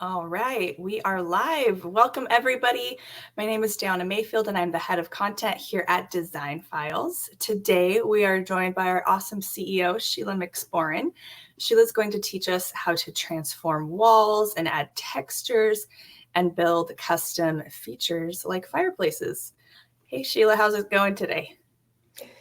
All right, we are live. Welcome, everybody. My name is Deanna Mayfield, and I'm the head of content here at DesignFiles. Today, we are joined by our awesome CEO, Sheilah MacSporran. Sheilah's going to teach us how to transform walls and add textures and build custom features like fireplaces. Hey, Sheilah, how's it going today?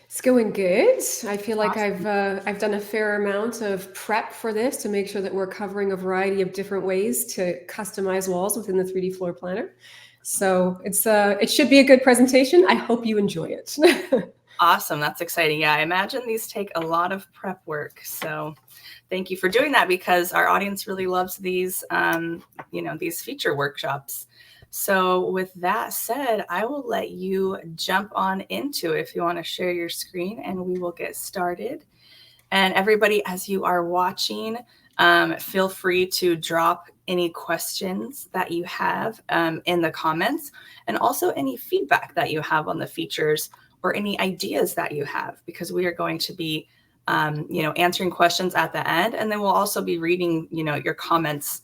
It's going good. I feel like Awesome. I've done a fair amount of prep for this to make sure that we're covering a variety of different ways to customize walls within the 3D floor planner. So it should be a good presentation. I hope you enjoy it. Awesome. That's exciting. Yeah, I imagine these take a lot of prep work. So thank you for doing that because our audience really loves these, these feature workshops. So with that said, I will let you jump on into it if you want to share your screen and we will get started. And everybody, as you are watching, feel free to drop any questions that you have in the comments and also any feedback that you have on the features or any ideas that you have, because we are going to be answering questions at the end. And then we'll also be reading, your comments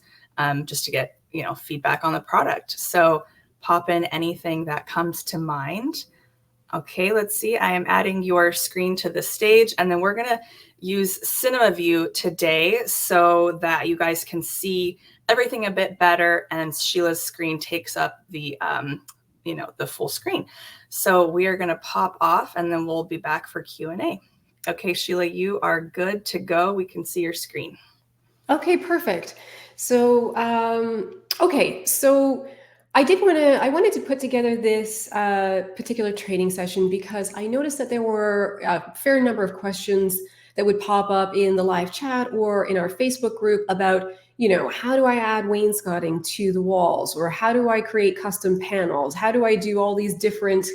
just to get, feedback on the product. So pop in anything that comes to mind. Okay, let's see. I am adding your screen to the stage, and then we're going to use Cinema View today so that you guys can see everything a bit better, and Sheilah's screen takes up the full screen. So we are going to pop off, and then we'll be back for Q&A. Okay, Sheilah, you are good to go. We can see your screen. Okay, perfect. So I wanted to put together this particular training session because I noticed that there were a fair number of questions that would pop up in the live chat or in our Facebook group about, how do I add wainscoting to the walls, or how do I create custom panels? How do I do all these different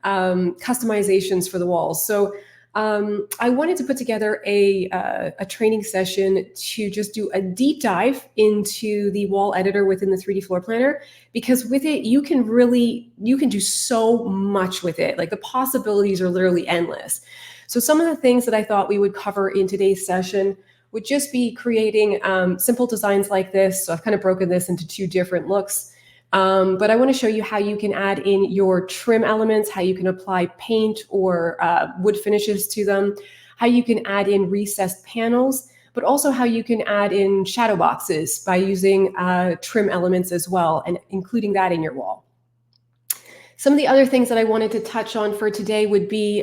customizations for the walls? So I wanted to put together a training session to just do a deep dive into the wall editor within the 3D floor planner, because with it, you can do so much with it. Like, the possibilities are literally endless. So some of the things that I thought we would cover in today's session would just be creating simple designs like this. So I've kind of broken this into two different looks. But I want to show you how you can add in your trim elements, how you can apply paint or wood finishes to them, how you can add in recessed panels, but also how you can add in shadow boxes by using trim elements as well, and including that in your wall. Some of the other things that I wanted to touch on for today would be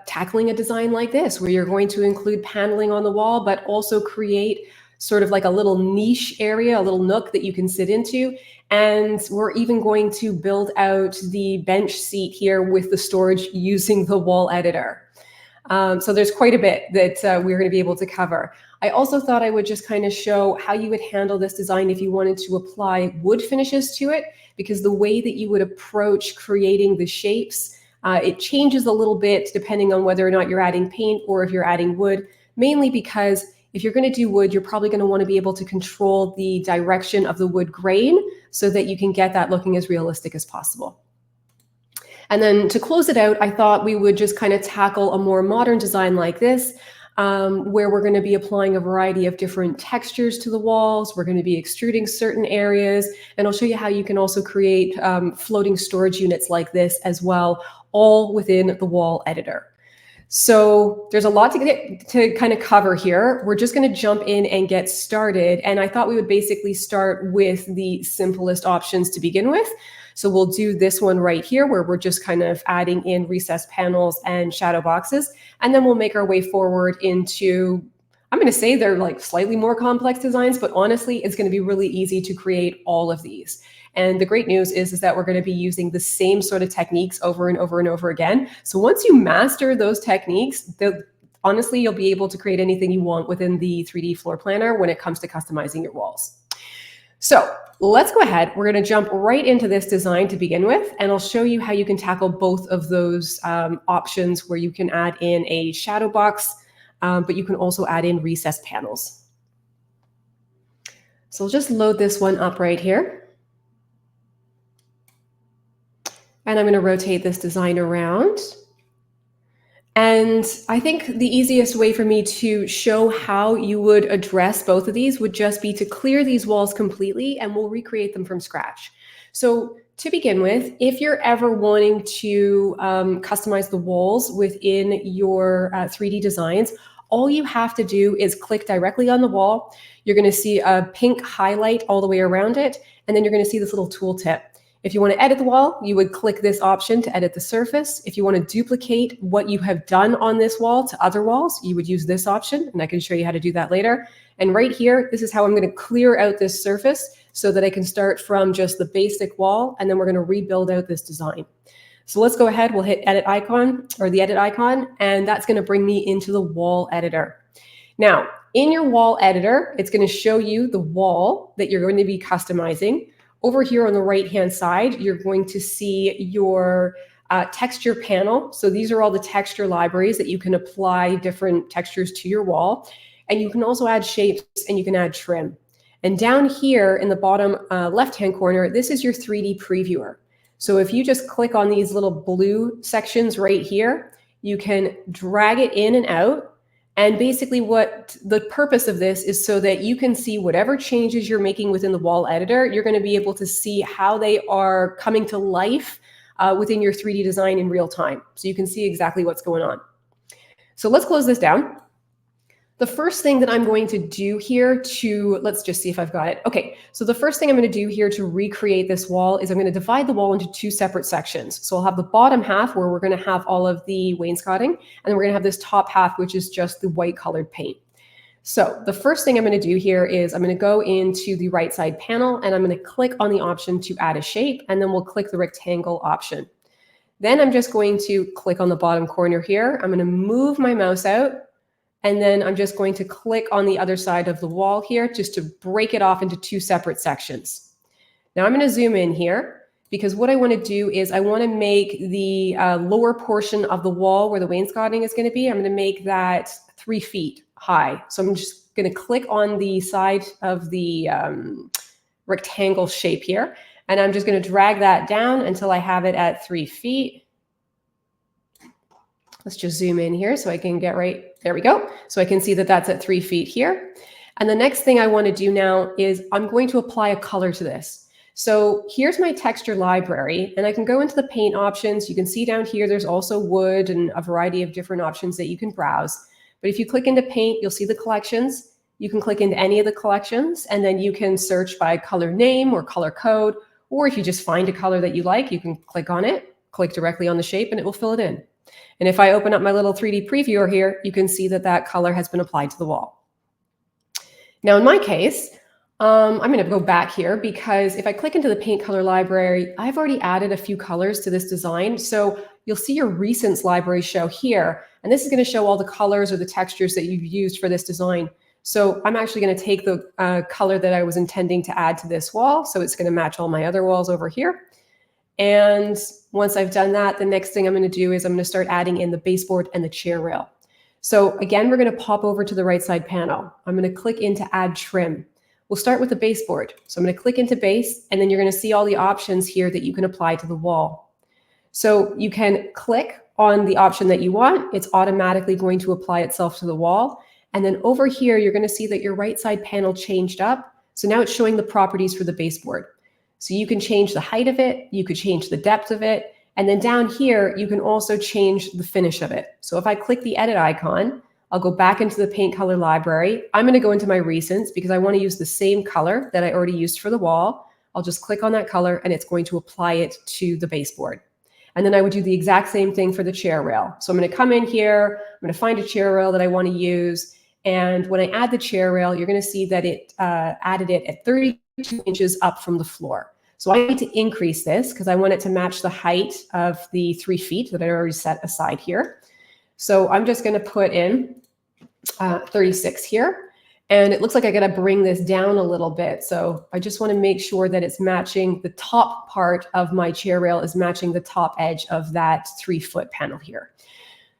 tackling a design like this, where you're going to include paneling on the wall, but also create sort of like a little niche area, a little nook that you can sit into. And we're even going to build out the bench seat here with the storage using the wall editor. So there's quite a bit that we're going to be able to cover. I also thought I would just kind of show how you would handle this design if you wanted to apply wood finishes to it, because the way that you would approach creating the shapes, it changes a little bit depending on whether or not you're adding paint or if you're adding wood, mainly because if you're going to do wood, you're probably going to want to be able to control the direction of the wood grain so that you can get that looking as realistic as possible. And then to close it out, I thought we would just kind of tackle a more modern design like this, where we're going to be applying a variety of different textures to the walls. We're going to be extruding certain areas, and I'll show you how you can also create floating storage units like this as well, all within the wall editor. So there's a lot to kind of cover here. We're just going to jump in and get started. And I thought we would basically start with the simplest options to begin with. So we'll do this one right here, where we're just kind of adding in recessed panels and shadow boxes. And then we'll make our way forward into, I'm going to say they're like slightly more complex designs, but honestly, it's going to be really easy to create all of these. And the great news is that we're going to be using the same sort of techniques over and over and over again. So once you master those techniques, honestly, you'll be able to create anything you want within the 3D floor planner when it comes to customizing your walls. So let's go ahead. We're going to jump right into this design to begin with, and I'll show you how you can tackle both of those options, where you can add in a shadow box, but you can also add in recessed panels. So I'll just load this one up right here. And I'm going to rotate this design around. And I think the easiest way for me to show how you would address both of these would just be to clear these walls completely, and we'll recreate them from scratch. So to begin with, if you're ever wanting to customize the walls within your 3D designs, all you have to do is click directly on the wall. You're going to see a pink highlight all the way around it, and then you're going to see this little tooltip. If you want to edit the wall, you would click this option to edit the surface. If you want to duplicate what you have done on this wall to other walls, you would use this option, and I can show you how to do that later. And right here, this is how I'm going to clear out this surface so that I can start from just the basic wall, and then we're going to rebuild out this design. So let's go ahead, we'll hit edit icon, or the edit icon, and that's going to bring me into the wall editor. Now, in your wall editor, it's going to show you the wall that you're going to be customizing. Over here on the right-hand side, you're going to see your texture panel. So these are all the texture libraries that you can apply different textures to your wall. And you can also add shapes, and you can add trim. And down here in the bottom left-hand corner, this is your 3D previewer. So if you just click on these little blue sections right here, you can drag it in and out. And basically what the purpose of this is so that you can see whatever changes you're making within the wall editor, you're going to be able to see how they are coming to life within your 3D design in real time. So you can see exactly what's going on. So let's close this down. The first thing that I'm going to do here let's just see if I've got it. Okay, so the first thing I'm going to do here to recreate this wall is I'm going to divide the wall into two separate sections. So I'll have the bottom half where we're going to have all of the wainscoting, and then we're going to have this top half, which is just the white colored paint. So the first thing I'm going to do here is I'm going to go into the right side panel, and I'm going to click on the option to add a shape, and then we'll click the rectangle option. Then I'm just going to click on the bottom corner here. I'm going to move my mouse out. And then I'm just going to click on the other side of the wall here just to break it off into two separate sections. Now I'm going to zoom in here because what I want to do is I want to make the lower portion of the wall where the wainscoting is going to be, I'm going to make that 3 feet high. So I'm just going to click on the side of the rectangle shape here, and I'm just going to drag that down until I have it at 3 feet. Let's just zoom in here so I can get right, there we go. So I can see that that's at 3 feet here. And the next thing I want to do now is I'm going to apply a color to this. So here's my texture library, and I can go into the paint options. You can see down here, there's also wood and a variety of different options that you can browse. But if you click into paint, you'll see the collections. You can click into any of the collections, and then you can search by color name or color code, or if you just find a color that you like, you can click on it, click directly on the shape, and it will fill it in. And if I open up my little 3D previewer here, you can see that that color has been applied to the wall. Now, in my case, I'm going to go back here because if I click into the paint color library, I've already added a few colors to this design. So you'll see your recents library show here, and this is going to show all the colors or the textures that you've used for this design. So I'm actually going to take the color that I was intending to add to this wall. So it's going to match all my other walls over here. And once I've done that, the next thing I'm going to do is I'm going to start adding in the baseboard and the chair rail. So again, we're going to pop over to the right side panel. I'm going to click into add trim. We'll start with the baseboard. So I'm going to click into base, and then you're going to see all the options here that you can apply to the wall. So you can click on the option that you want. It's automatically going to apply itself to the wall. And then over here, you're going to see that your right side panel changed up. So now it's showing the properties for the baseboard. So you can change the height of it, you could change the depth of it, and then down here, you can also change the finish of it. So if I click the edit icon, I'll go back into the paint color library. I'm going to go into my recents because I want to use the same color that I already used for the wall. I'll just click on that color, and it's going to apply it to the baseboard. And then I would do the exact same thing for the chair rail. So I'm going to come in here, I'm going to find a chair rail that I want to use. And when I add the chair rail, you're going to see that it added it at 32 inches up from the floor. So I need to increase this because I want it to match the height of the 3 feet that I already set aside here. So I'm just going to put in 36 here. And it looks like I got to bring this down a little bit. So I just want to make sure that it's matching the top part of my chair rail is matching the top edge of that 3-foot panel here.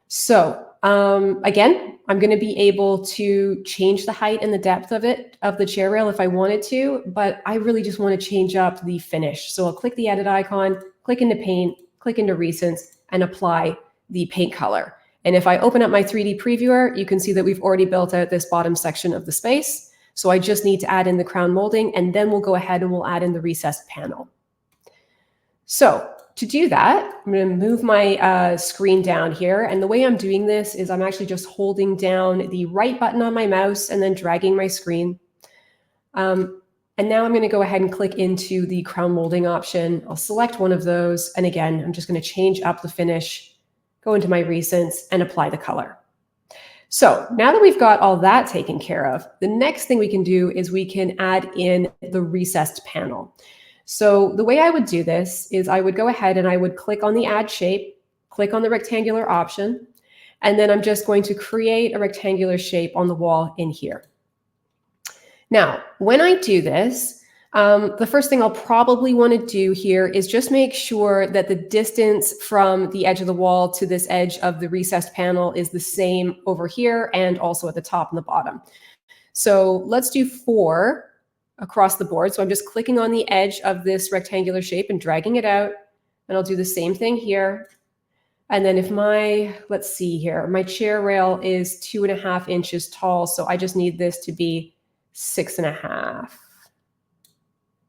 So again, I'm going to be able to change the height and the depth of the chair rail if I wanted to, but I really just want to change up the finish. So I'll click the edit icon, click into paint, click into recents, and apply the paint color. And if I open up my 3D previewer, you can see that we've already built out this bottom section of the space. So I just need to add in the crown molding, and then we'll go ahead and we'll add in the recessed panel. So to do that, I'm going to move my screen down here. And the way I'm doing this is I'm actually just holding down the right button on my mouse and then dragging my screen. And now I'm going to go ahead and click into the crown molding option. I'll select one of those. And again, I'm just going to change up the finish, go into my recents, and apply the color. So now that we've got all that taken care of, the next thing we can do is we can add in the recessed panel. So the way I would do this is I would go ahead and I would click on the add shape, click on the rectangular option, and then I'm just going to create a rectangular shape on the wall in here. Now, when I do this, the first thing I'll probably want to do here is just make sure that the distance from the edge of the wall to this edge of the recessed panel is the same over here and also at the top and the bottom. So let's do 4 across the board. So I'm just clicking on the edge of this rectangular shape and dragging it out. And I'll do the same thing here. And then if let's see here, my chair rail is 2.5 inches tall. So I just need this to be 6.5.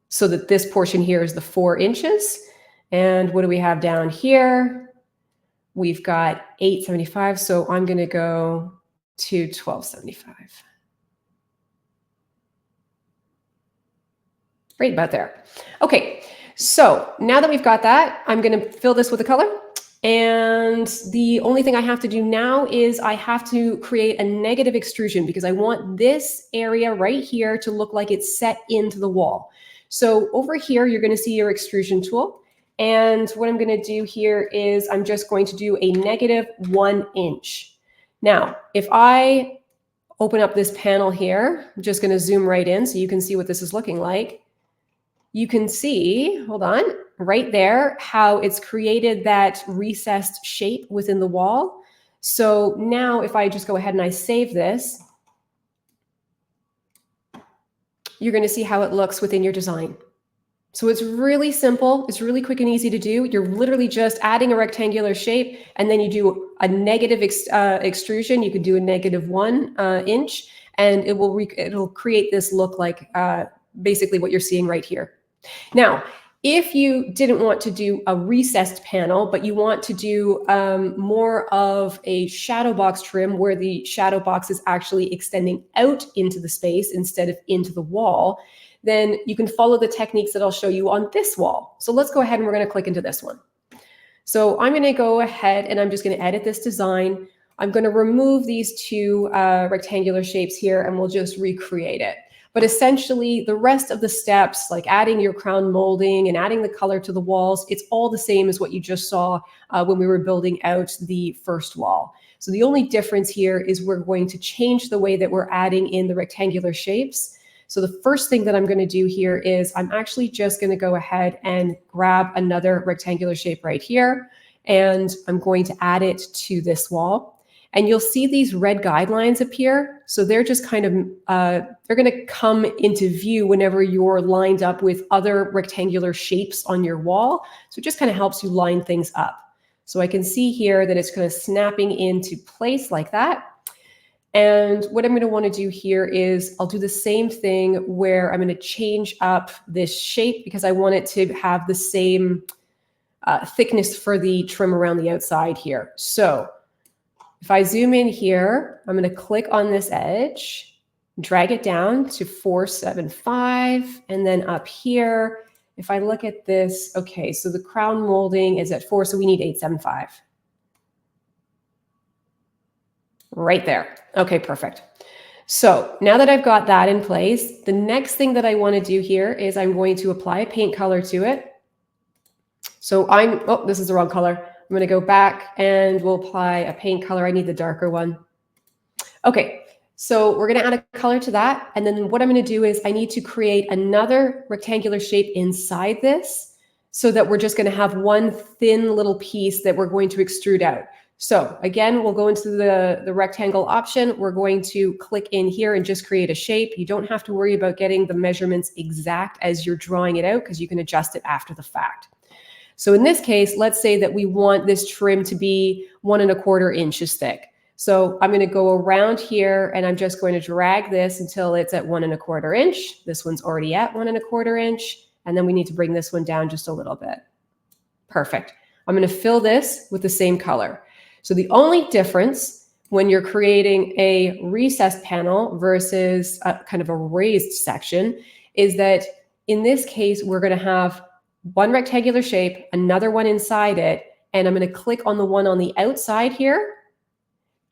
So that this portion here is the 4 inches. And what do we have down here? We've got 8.75. So I'm going to go to 12.75. Right about there. Okay, so now that we've got that, I'm going to fill this with a color. And the only thing I have to do now is I have to create a negative extrusion because I want this area right here to look like it's set into the wall. So over here, you're going to see your extrusion tool. And what I'm going to do here is I'm just going to do a -1 inch. Now, if I open up this panel here, I'm just going to zoom right in so you can see what this is looking like. You can see, hold on, right there, how it's created that recessed shape within the wall. So now if I just go ahead and I save this, you're going to see how it looks within your design. So it's really simple. It's really quick and easy to do. You're literally just adding a rectangular shape, and then you do a negative extrusion. You could do a -1 inch, and it'll create this look like basically what you're seeing right here. Now, if you didn't want to do a recessed panel, but you want to do more of a shadow box trim where the shadow box is actually extending out into the space instead of into the wall, then you can follow the techniques that I'll show you on this wall. So let's go ahead and we're going to click into this one. So I'm going to go ahead and I'm just going to edit this design. I'm going to remove these 2 rectangular shapes here and we'll just recreate it. But essentially, the rest of the steps, like adding your crown molding and adding the color to the walls, it's all the same as what you just saw when we were building out the first wall. So the only difference here is we're going to change the way that we're adding in the rectangular shapes. So the first thing that I'm going to do here is I'm actually just going to go ahead and grab another rectangular shape right here, and I'm going to add it to this wall. And you'll see these red guidelines appear. So they're just kind of, they're going to come into view whenever you're lined up with other rectangular shapes on your wall. So it just kind of helps you line things up. So I can see here that it's kind of snapping into place like that. And what I'm going to want to do here is I'll do the same thing where I'm going to change up this shape because I want it to have the same thickness for the trim around the outside here. So if I zoom in here, I'm going to click on this edge, drag it down to 475, and then up here, if I look at this, okay, so the crown molding is at 4, so we need 875. Right there. Okay, perfect. So now that I've got that in place, the next thing that I want to do here is I'm going to apply a paint color to it. So oh, this is the wrong color. I'm going to go back and we'll apply a paint color. I need the darker one. Okay, so we're going to add a color to that. And then what I'm going to do is I need to create another rectangular shape inside this so that we're just going to have one thin little piece that we're going to extrude out. So again, we'll go into the rectangle option. We're going to click in here and just create a shape. You don't have to worry about getting the measurements exact as you're drawing it out because you can adjust it after the fact. So in this case, let's say that we want this trim to be 1 1/4 inches thick. So I'm going to go around here and I'm just going to drag this until it's at 1 1/4 inch. This one's already at 1 1/4 inch. And then we need to bring this one down just a little bit. Perfect. I'm going to fill this with the same color. So the only difference when you're creating a recessed panel versus a kind of a raised section is that in this case, we're going to have one rectangular shape, another one inside it, and I'm going to click on the one on the outside here.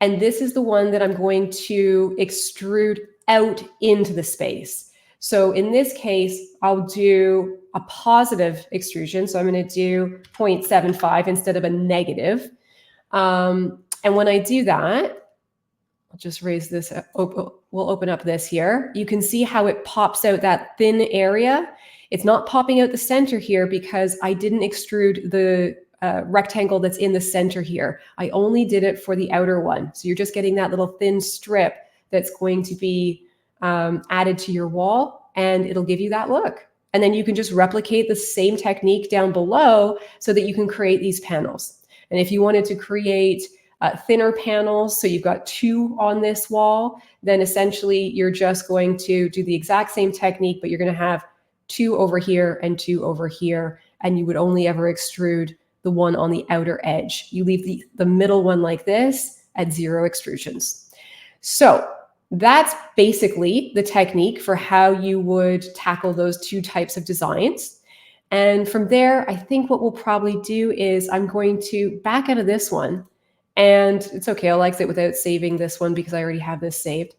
And this is the one that I'm going to extrude out into the space. So in this case, I'll do a positive extrusion. So I'm going to do 0.75 instead of a negative. And when I do that, I'll just raise this up. We'll open up this here. You can see how it pops out that thin area. It's not popping out the center here because I didn't extrude the rectangle that's in the center here. I only did it for the outer one. So you're just getting that little thin strip that's going to be added to your wall, and it'll give you that look. And then you can just replicate the same technique down below so that you can create these panels. And if you wanted to create thinner panels, so you've got 2 on this wall, then essentially you're just going to do the exact same technique, but you're going to have 2 over here and 2 over here, and you would only ever extrude the one on the outer edge. You leave the middle one like this at 0 extrusions. So that's basically the technique for how you would tackle those 2 types of designs. And from there, I think what we'll probably do is I'm going to back out of this one. And it's okay, I'll exit without saving this one because I already have this saved.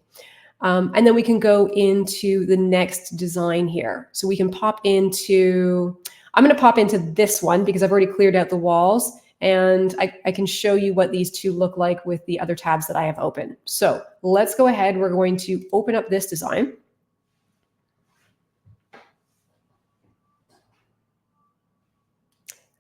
And then we can go into the next design here. So we can pop into, I'm going to pop into this one because I've already cleared out the walls. And I can show you what these 2 look like with the other tabs that I have open. So let's go ahead. We're going to open up this design.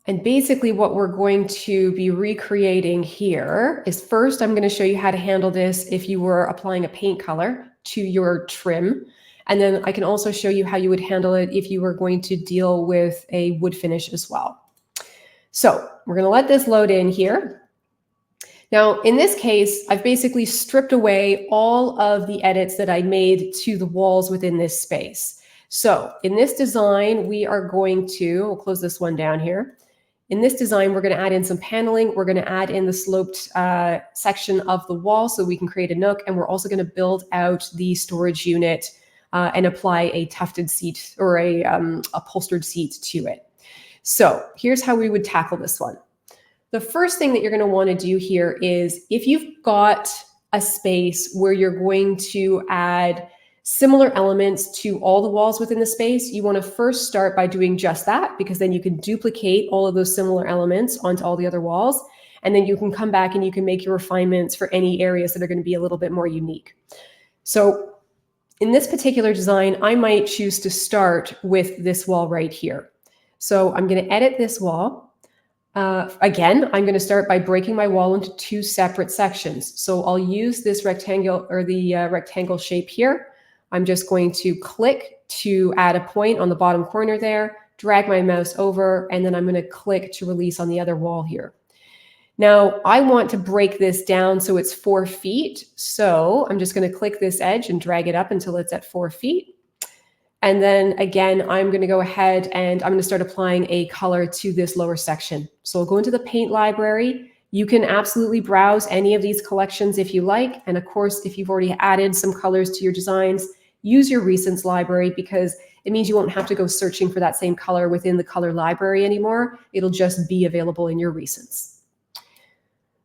And basically what we're going to be recreating here is first, I'm going to show you how to handle this if you were applying a paint color to your trim. And then I can also show you how you would handle it if you were going to deal with a wood finish as well. So we're going to let this load in here. Now, in this case, I've basically stripped away all of the edits that I made to the walls within this space. So in this design, we are going to, we'll close this one down here. In this design, we're going to add in some paneling. We're going to add in the sloped section of the wall so we can create a nook. And we're also going to build out the storage unit and apply a tufted seat or a upholstered seat to it. So here's how we would tackle this one. The first thing that you're going to want to do here is if you've got a space where you're going to add similar elements to all the walls within the space, you want to first start by doing just that, because then you can duplicate all of those similar elements onto all the other walls. And then you can come back and you can make your refinements for any areas that are going to be a little bit more unique. So in this particular design, I might choose to start with this wall right here. So I'm going to edit this wall. Again, I'm going to start by breaking my wall into 2 separate sections. So I'll use this rectangle or the rectangle shape here. I'm just going to click to add a point on the bottom corner there, drag my mouse over, and then I'm going to click to release on the other wall here. Now I want to break this down so it's 4 feet. So I'm just going to click this edge and drag it up until it's at 4 feet. And then again, I'm going to go ahead and I'm going to start applying a color to this lower section. So I'll go into the paint library. You can absolutely browse any of these collections if you like. And of course, if you've already added some colors to your designs, use your recents library because it means you won't have to go searching for that same color within the color library anymore. It'll just be available in your recents.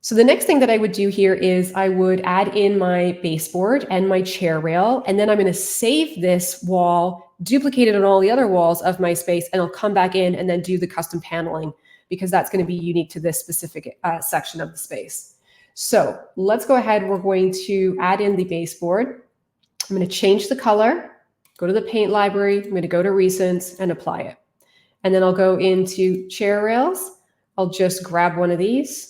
So the next thing that I would do here is I would add in my baseboard and my chair rail, and then I'm going to save this wall, duplicate it on all the other walls of my space, and I'll come back in and then do the custom paneling because that's going to be unique to this specific section of the space. So let's go ahead. We're going to add in the baseboard. I'm going to change the color, go to the paint library. I'm going to go to recents and apply it. And then I'll go into chair rails. I'll just grab one of these.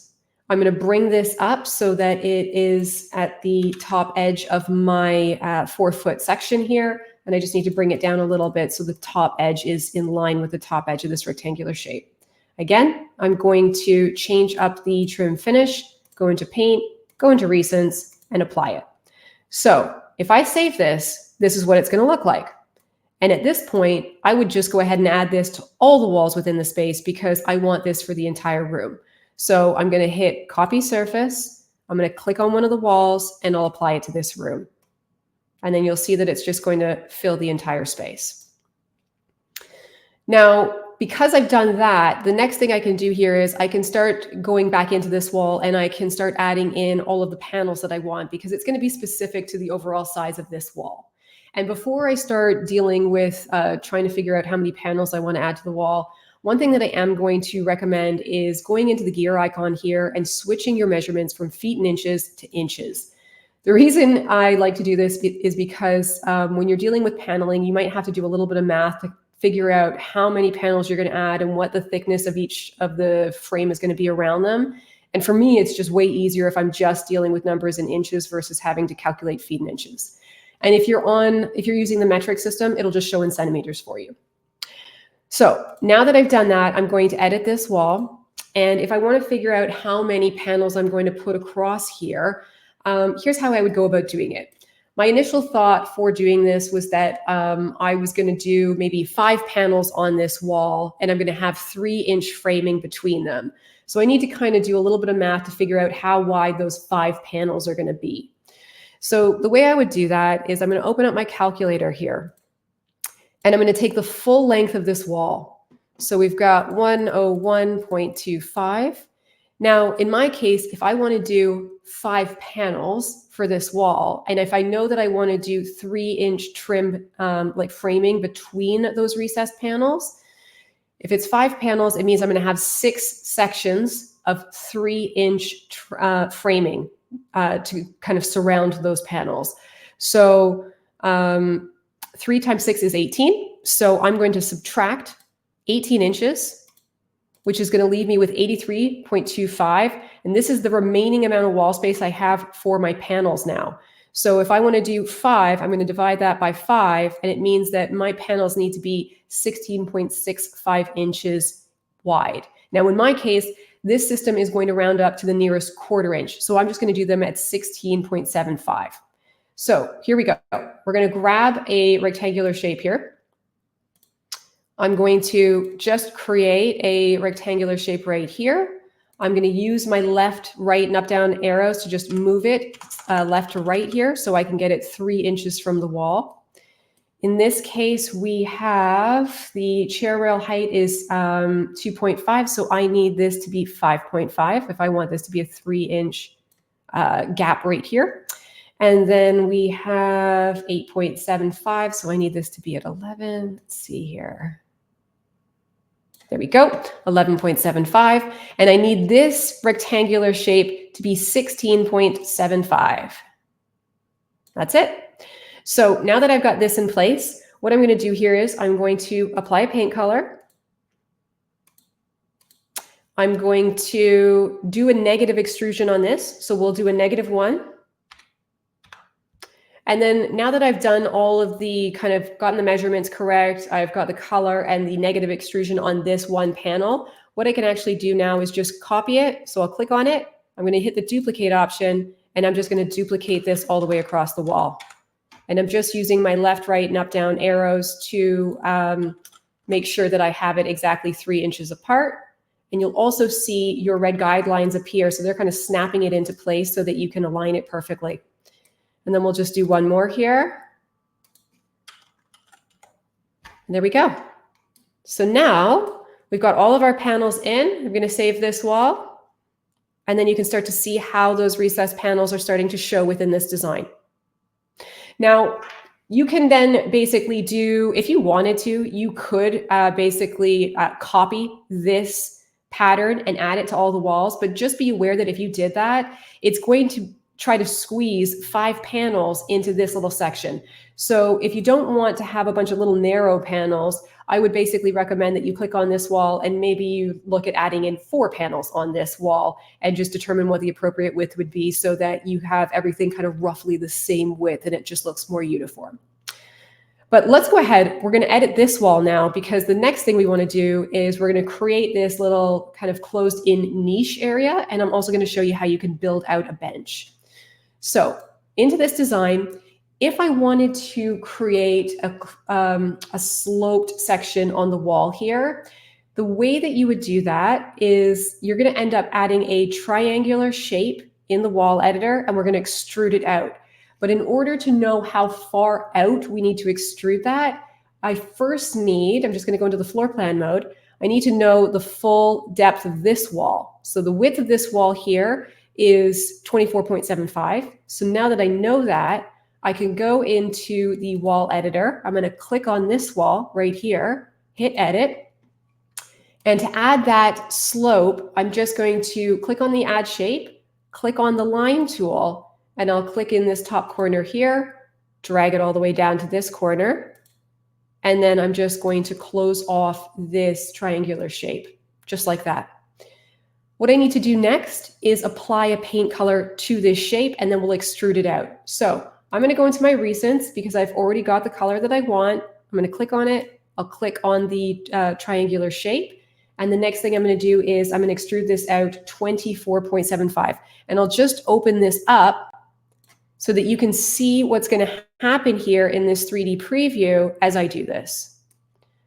I'm going to bring this up so that it is at the top edge of my 4-foot section here. And I just need to bring it down a little bit so the top edge is in line with the top edge of this rectangular shape. Again, I'm going to change up the trim finish, go into paint, go into recents, and apply it. So if I save this, this is what it's going to look like. And at this point, I would just go ahead and add this to all the walls within the space because I want this for the entire room. So I'm going to hit copy surface. I'm going to click on one of the walls and I'll apply it to this room. And then you'll see that it's just going to fill the entire space. Now, because I've done that, the next thing I can do here is I can start going back into this wall and I can start adding in all of the panels that I want because it's going to be specific to the overall size of this wall. And before I start dealing with trying to figure out how many panels I want to add to the wall, one thing that I am going to recommend is going into the gear icon here and switching your measurements from feet and inches to inches. The reason I like to do this is because when you're dealing with paneling, you might have to do a little bit of math to figure out how many panels you're going to add and what the thickness of each of the frame is going to be around them. And for me, it's just way easier if I'm just dealing with numbers in inches versus having to calculate feet and inches. And if you're using the metric system, it'll just show in centimeters for you. So now that I've done that, I'm going to edit this wall. And if I want to figure out how many panels I'm going to put across here, here's how I would go about doing it. My initial thought for doing this was that I was going to do maybe 5 panels on this wall, and I'm going to have 3-inch framing between them. So I need to kind of do a little bit of math to figure out how wide those 5 panels are going to be. So the way I would do that is I'm going to open up my calculator here, and I'm going to take the full length of this wall. So we've got 101.25. Now, in my case, if I want to do 5 panels for this wall, and if I know that I want to do 3-inch trim, like framing between those recessed panels, if it's 5 panels, it means I'm going to have 6 sections of 3-inch framing to kind of surround those panels. So 3 times 6 is 18. So I'm going to subtract 18 inches, which is going to leave me with 83.25. And this is the remaining amount of wall space I have for my panels now. So if I want to do 5, I'm going to divide that by 5. And it means that my panels need to be 16.65 inches wide. Now, in my case, this system is going to round up to the nearest 1/4 inch. So I'm just going to do them at 16.75. So here we go. We're going to grab a rectangular shape here. I'm going to just create a rectangular shape right here. I'm going to use my left, right, and up, down arrows to just move it left to right here so I can get it 3 inches from the wall. In this case, we have the chair rail height is 2.5, so I need this to be 5.5 if I want this to be a 3-inch gap right here. And then we have 8.75, so I need this to be at 11. Let's see here. There we go, 11.75. And I need this rectangular shape to be 16.75. That's it. So now that I've got this in place, what I'm going to do here is I'm going to apply a paint color. I'm going to do a negative extrusion on this. So we'll do a -1. And then now that I've done all of the kind of gotten the measurements correct, I've got the color and the negative extrusion on this one panel, what I can actually do now is just copy it. So I'll click on it. I'm going to hit the duplicate option, and I'm just going to duplicate this all the way across the wall. And I'm just using my left, right, and up, down arrows to make sure that I have it exactly 3 inches apart. And you'll also see your red guidelines appear. So they're kind of snapping it into place so that you can align it perfectly. And then we'll just do one more here. And there we go. So now we've got all of our panels in. I'm going to save this wall. And then you can start to see how those recessed panels are starting to show within this design. Now, you can then basically do, if you wanted to, you could basically copy this pattern and add it to all the walls. But just be aware that if you did that, it's going to try to squeeze 5 panels into this little section. So if you don't want to have a bunch of little narrow panels, I would basically recommend that you click on this wall and maybe you look at adding in 4 panels on this wall and just determine what the appropriate width would be so that you have everything kind of roughly the same width and it just looks more uniform. But let's go ahead. We're going to edit this wall now, because the next thing we want to do is we're going to create this little kind of closed in niche area. And I'm also going to show you how you can build out a bench. So into this design, if I wanted to create a sloped section on the wall here, the way that you would do that is you're going to end up adding a triangular shape in the wall editor, and we're going to extrude it out. But in order to know how far out we need to extrude that, I first need, I'm just going to go into the floor plan mode, I need to know the full depth of this wall. So the width of this wall here is 24.75. So now that I know that, I can go into the wall editor. I'm going to click on this wall right here, hit edit. And to add that slope, I'm just going to click on the add shape, click on the line tool, and I'll click in this top corner here, drag it all the way down to this corner. And then I'm just going to close off this triangular shape, just like that. What I need to do next is apply a paint color to this shape, and then we'll extrude it out. So I'm going to go into my recents because I've already got the color that I want. I'm going to click on it. I'll click on the triangular shape. And the next thing I'm going to do is I'm going to extrude this out 24.75. And I'll just open this up so that you can see what's going to happen here in this 3D preview as I do this.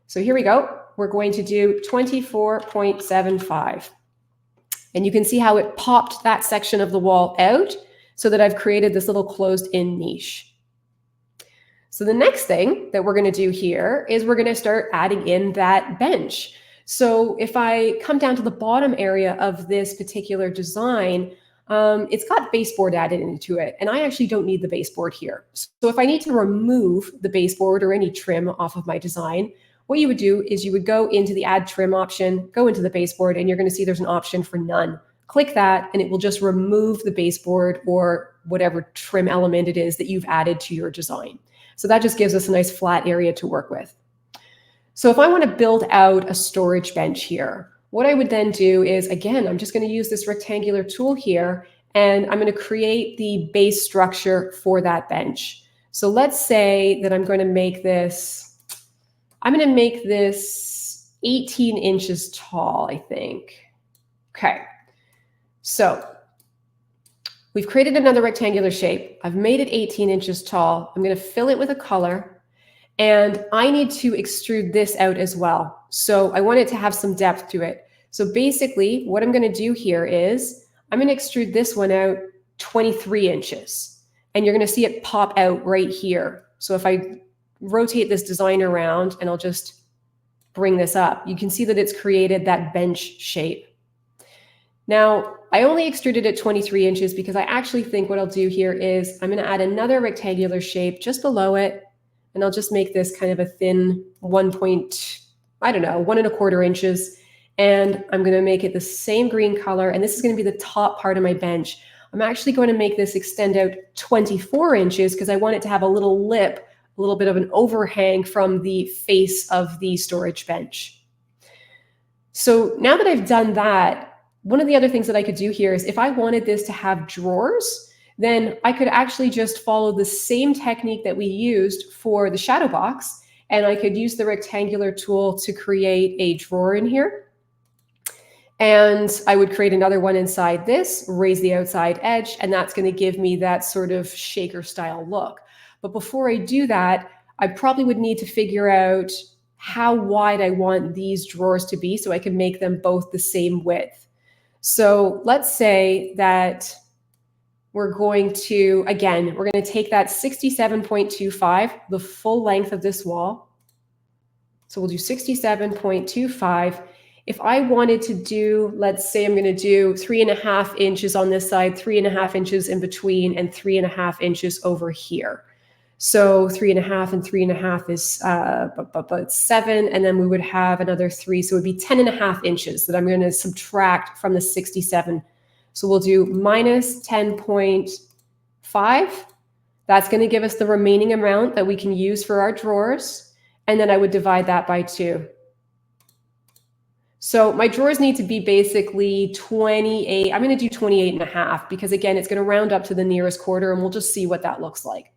So here we go. We're going to do 24.75. And you can see how it popped that section of the wall out so that I've created this little closed-in niche. So the next thing that we're going to do here is we're going to start adding in that bench. So if I come down to the bottom area of this particular design, it's got baseboard added into it, and I actually don't need the baseboard here. So if I need to remove the baseboard or any trim off of my design, what you would do is you would go into the add trim option, go into the baseboard, and you're going to see there's an option for none. Click that, and it will just remove the baseboard or whatever trim element it is that you've added to your design. So that just gives us a nice flat area to work with. So if I want to build out a storage bench here, what I would then do is, again, I'm just going to use this rectangular tool here, and I'm going to create the base structure for that bench. So let's say that I'm going to make this 18 inches tall, I think. Okay. So we've created another rectangular shape. I've made it 18 inches tall. I'm going to fill it with a color. And I need to extrude this out as well. So I want it to have some depth to it. So basically what I'm going to do here is I'm going to extrude this one out 23 inches. And you're going to see it pop out right here. So if I rotate this design around and I'll just bring this up, you can see that it's created that bench shape. Now, I only extruded it 23 inches because I actually think what I'll do here is I'm going to add another rectangular shape just below it. And I'll just make this kind of a thin 1.25 inches. And I'm going to make it the same green color. And this is going to be the top part of my bench. I'm actually going to make this extend out 24 inches because I want it to have a little lip, a little bit of an overhang from the face of the storage bench. So now that I've done that, one of the other things that I could do here is if I wanted this to have drawers, then I could actually just follow the same technique that we used for the shadow box, and I could use the rectangular tool to create a drawer in here. And I would create another one inside this, raise the outside edge, and that's going to give me that sort of shaker style look. But before I do that, I probably would need to figure out how wide I want these drawers to be so I can make them both the same width. So let's say that we're going to take that 67.25, the full length of this wall. So we'll do 67.25. If I wanted to do, let's say I'm going to do 3.5 inches on this side, 3.5 inches in between, and 3.5 inches over here. So 3.5 and 3.5 is 7, and then we would have another 3. So it would be 10.5 inches that I'm going to subtract from the 67. So we'll do minus 10.5. That's going to give us the remaining amount that we can use for our drawers. And then I would divide that by 2. So my drawers need to be basically 28. I'm going to do 28.5 because, again, it's going to round up to the nearest quarter, and we'll just see what that looks like.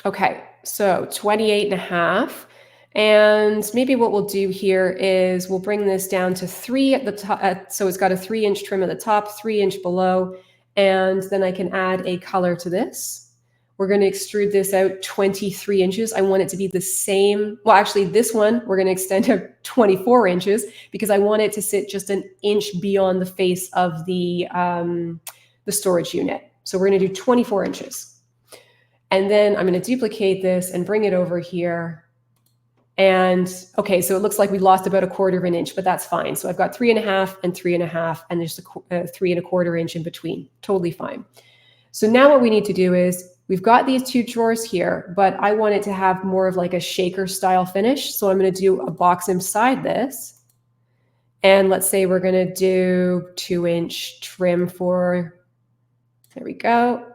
Okay, so 28.5. And maybe what we'll do here is we'll bring this down to 3 at the top. So it's got a 3-inch trim at the top, 3-inch below. And then I can add a color to this. We're going to extrude this out 23 inches. I want it to be the same. Well, actually, this one, we're going to extend out 24 inches because I want it to sit just an inch beyond the face of the storage unit. So we're going to do 24 inches. And then I'm going to duplicate this and bring it over here. And okay, so it looks like we lost about 1/4 inch, but that's fine. So I've got 3.5 and 3.5, and there's a 3 1/4 inch in between. Totally fine. So now what we need to do is we've got these 2 drawers here, but I want it to have more of like a shaker style finish. So I'm going to do a box inside this. And let's say we're going to do 2-inch trim for, there we go.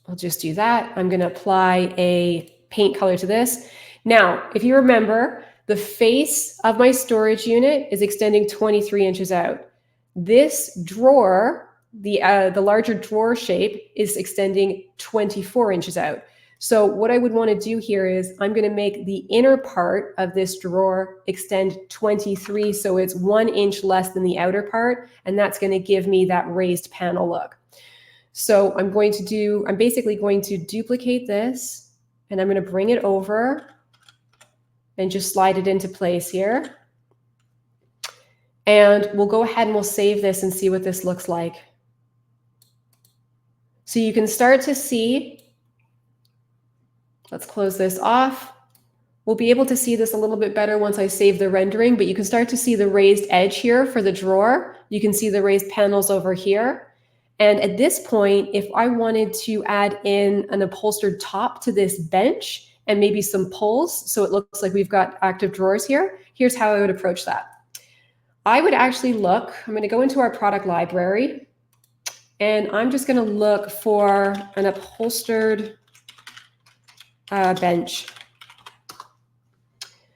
I'll just do that. I'm going to apply a paint color to this. Now, if you remember, the face of my storage unit is extending 23 inches out. This drawer, the larger drawer shape, is extending 24 inches out. So what I would want to do here is I'm going to make the inner part of this drawer extend 23, so it's 1 inch less than the outer part, and that's going to give me that raised panel look. So I'm basically going to duplicate this, and I'm going to bring it over and just slide it into place here. And we'll go ahead and we'll save this and see what this looks like. So you can start to see, let's close this off. We'll be able to see this a little bit better once I save the rendering, but you can start to see the raised edge here for the drawer. You can see the raised panels over here. And at this point, if I wanted to add in an upholstered top to this bench and maybe some pulls, so it looks like we've got active drawers here, here's how I would approach that. I would actually look, I'm going to go into our product library, and I'm just going to look for an upholstered bench.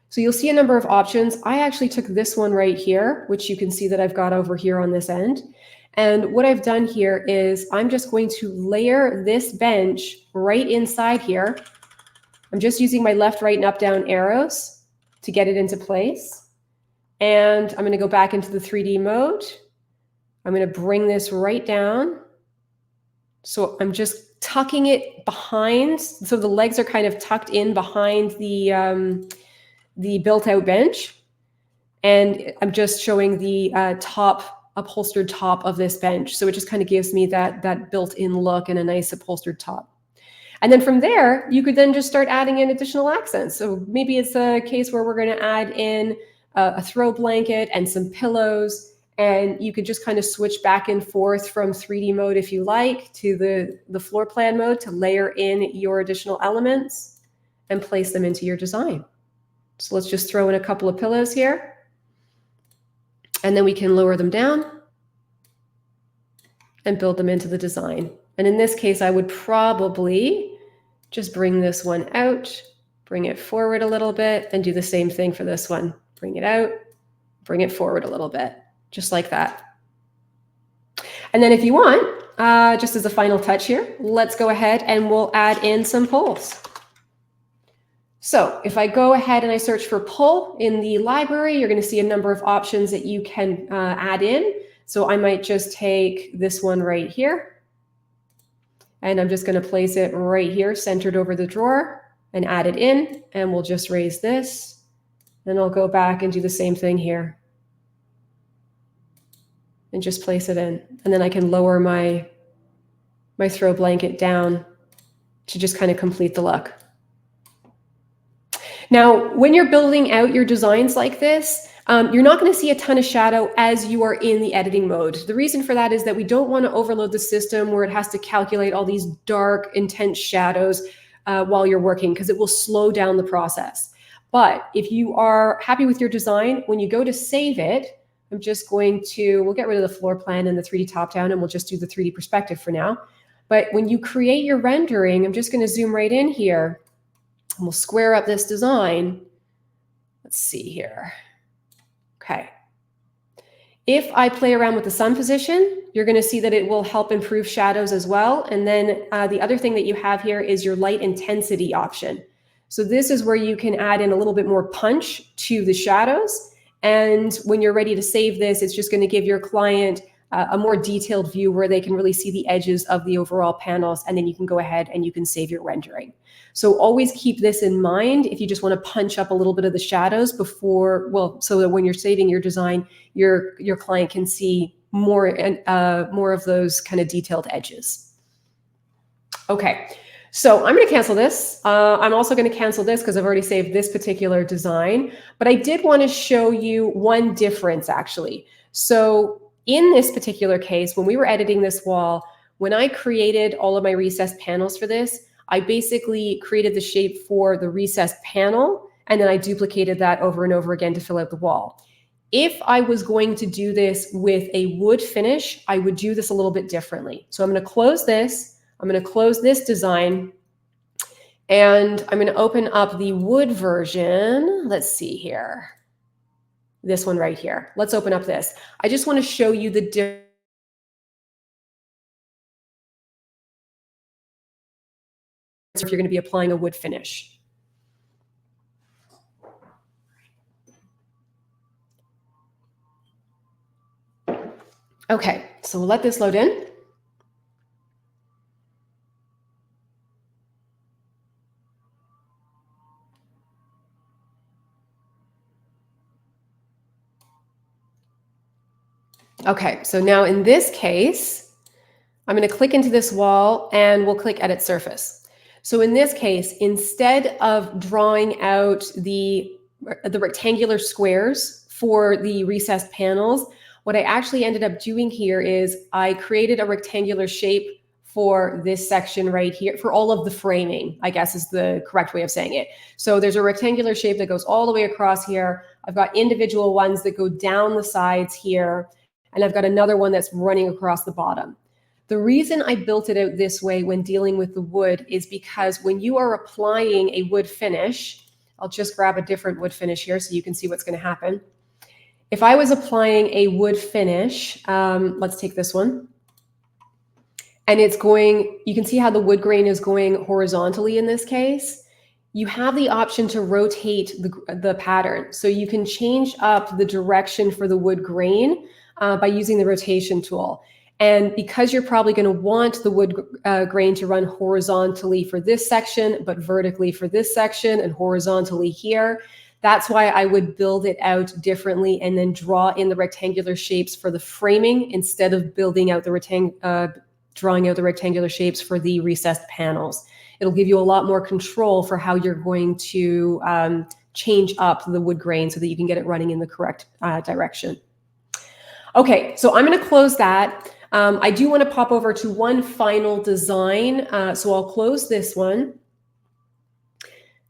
So you'll see a number of options. I actually took this one right here, which you can see that I've got over here on this end. And what I've done here is I'm just going to layer this bench right inside here. I'm just using my left, right, and up, down arrows to get it into place. And I'm going to go back into the 3D mode. I'm going to bring this right down. So I'm just tucking it behind. So the legs are kind of tucked in behind the built-out bench. And I'm just showing the upholstered top of this bench. So it just kind of gives me that built-in look and a nice upholstered top. And then from there, you could then just start adding in additional accents. So maybe it's a case where we're going to add in a throw blanket and some pillows, and you could just kind of switch back and forth from 3D mode if you like to the floor plan mode to layer in your additional elements and place them into your design. So let's just throw in a couple of pillows here. And then we can lower them down and build them into the design. And in this case, I would probably just bring this one out, bring it forward a little bit, and do the same thing for this one. Bring it out, bring it forward a little bit, just like that. And then if you want, just as a final touch here, let's go ahead and we'll add in some pulls. So if I go ahead and I search for pull in the library, you're going to see a number of options that you can add in. So I might just take this one right here, and I'm just going to place it right here, centered over the drawer, and add it in. And we'll just raise this. Then I'll go back and do the same thing here and just place it in. And then I can lower my throw blanket down to just kind of complete the look. Now, when you're building out your designs like this, you're not going to see a ton of shadow as you are in the editing mode. The reason for that is that we don't want to overload the system where it has to calculate all these dark, intense shadows while you're working, because it will slow down the process. But if you are happy with your design, when you go to save it, we'll get rid of the floor plan and the 3D top down, and we'll just do the 3D perspective for now. But when you create your rendering, I'm just going to zoom right in here. And we'll square up this design. Let's see here. Okay. If I play around with the sun position, you're going to see that it will help improve shadows as well. And then the other thing that you have here is your light intensity option. So this is where you can add in a little bit more punch to the shadows. And when you're ready to save this, it's just going to give your client a more detailed view where they can really see the edges of the overall panels. And then you can go ahead and you can save your rendering. So always keep this in mind if you just want to punch up a little bit of the shadows before, well, so that when you're saving your design, your client can see more of those kind of detailed edges. Okay, so I'm going to cancel this. I'm also going to cancel this because I've already saved this particular design, but I did want to show you one difference actually. So in this particular case, when we were editing this wall, when I created all of my recessed panels for this, I basically created the shape for the recessed panel, and then I duplicated that over and over again to fill out the wall. If I was going to do this with a wood finish, I would do this a little bit differently. So I'm going to close this. I'm going to close this design, and I'm going to open up the wood version. Let's see here. This one right here. Let's open up this. I just want to show you the difference if you're going to be applying a wood finish. Okay, so we'll let this load in. Okay, so now in this case, I'm going to click into this wall and we'll click Edit Surface. So in this case, instead of drawing out the rectangular squares for the recessed panels, what I actually ended up doing here is I created a rectangular shape for this section right here, for all of the framing, I guess is the correct way of saying it. So there's a rectangular shape that goes all the way across here. I've got individual ones that go down the sides here, and I've got another one that's running across the bottom. The reason I built it out this way when dealing with the wood is because when you are applying a wood finish, I'll just grab a different wood finish here so you can see what's going to happen. If I was applying a wood finish, let's take this one, and it's going, you can see how the wood grain is going horizontally in this case. You have the option to rotate the pattern. So you can change up the direction for the wood grain by using the rotation tool. And because you're probably going to want the wood grain to run horizontally for this section, but vertically for this section and horizontally here, that's why I would build it out differently and then draw in the rectangular shapes for the framing instead of building out the drawing out the rectangular shapes for the recessed panels. It'll give you a lot more control for how you're going to change up the wood grain so that you can get it running in the correct direction. Okay, so I'm going to close that. I do want to pop over to one final design. So I'll close this one.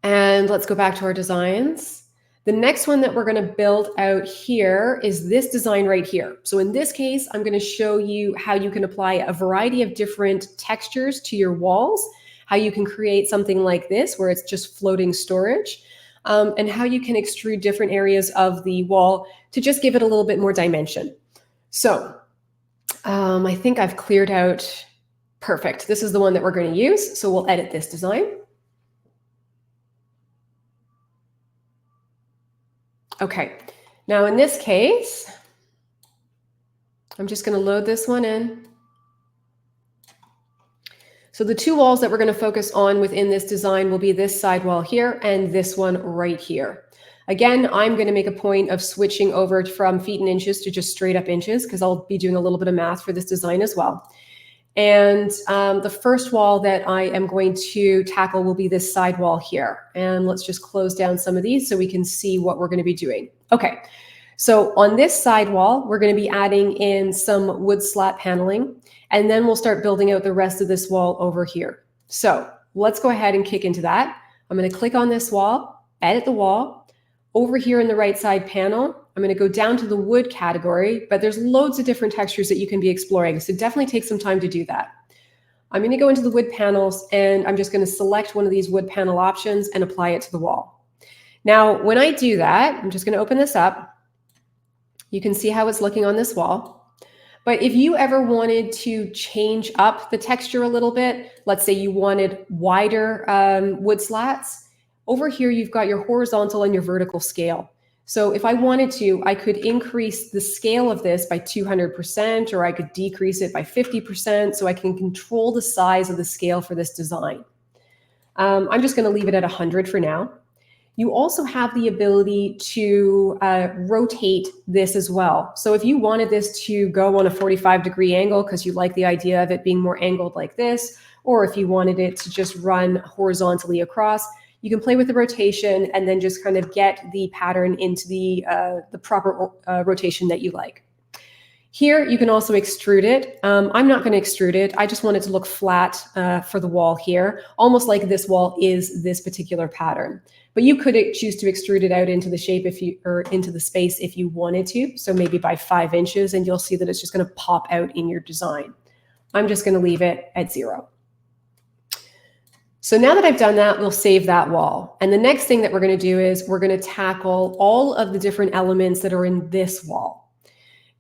And let's go back to our designs. The next one that we're going to build out here is this design right here. So in this case, I'm going to show you how you can apply a variety of different textures to your walls, how you can create something like this where it's just floating storage, and how you can extrude different areas of the wall to just give it a little bit more dimension. So I think I've cleared out. Perfect. This is the one that we're going to use. So we'll edit this design. Okay. Now in this case, I'm just going to load this one in. So the two walls that we're going to focus on within this design will be this side wall here and this one right here. Again, I'm going to make a point of switching over from feet and inches to just straight up inches because I'll be doing a little bit of math for this design as well. And the first wall that I am going to tackle will be this side wall here. And let's just close down some of these so we can see what we're going to be doing. Okay, so on this side wall, we're going to be adding in some wood slat paneling, and then we'll start building out the rest of this wall over here. So let's go ahead and kick into that. I'm going to click on this wall, edit the wall. Over here in the right side panel, I'm going to go down to the wood category, but there's loads of different textures that you can be exploring. So definitely take some time to do that. I'm going to go into the wood panels and I'm just going to select one of these wood panel options and apply it to the wall. Now, when I do that, I'm just going to open this up. You can see how it's looking on this wall. But if you ever wanted to change up the texture a little bit, let's say you wanted wider wood slats, over here you've got your horizontal and your vertical scale. So if I wanted to, I could increase the scale of this by 200%, or I could decrease it by 50%, so I can control the size of the scale for this design. I'm just going to leave it at 100 for now. You also have the ability to rotate this as well. So if you wanted this to go on a 45-degree angle because you like the idea of it being more angled like this, or if you wanted it to just run horizontally across, you can play with the rotation and then just kind of get the pattern into the proper rotation that you like. Here, you can also extrude it. I'm not going to extrude it. I just want it to look flat for the wall here, almost like this wall is this particular pattern. But you could choose to extrude it out into the shape or into the space if you wanted to. So maybe by 5 inches, and you'll see that it's just going to pop out in your design. I'm just going to leave it at 0. So now that I've done that, we'll save that wall. And the next thing that we're going to do is we're going to tackle all of the different elements that are in this wall.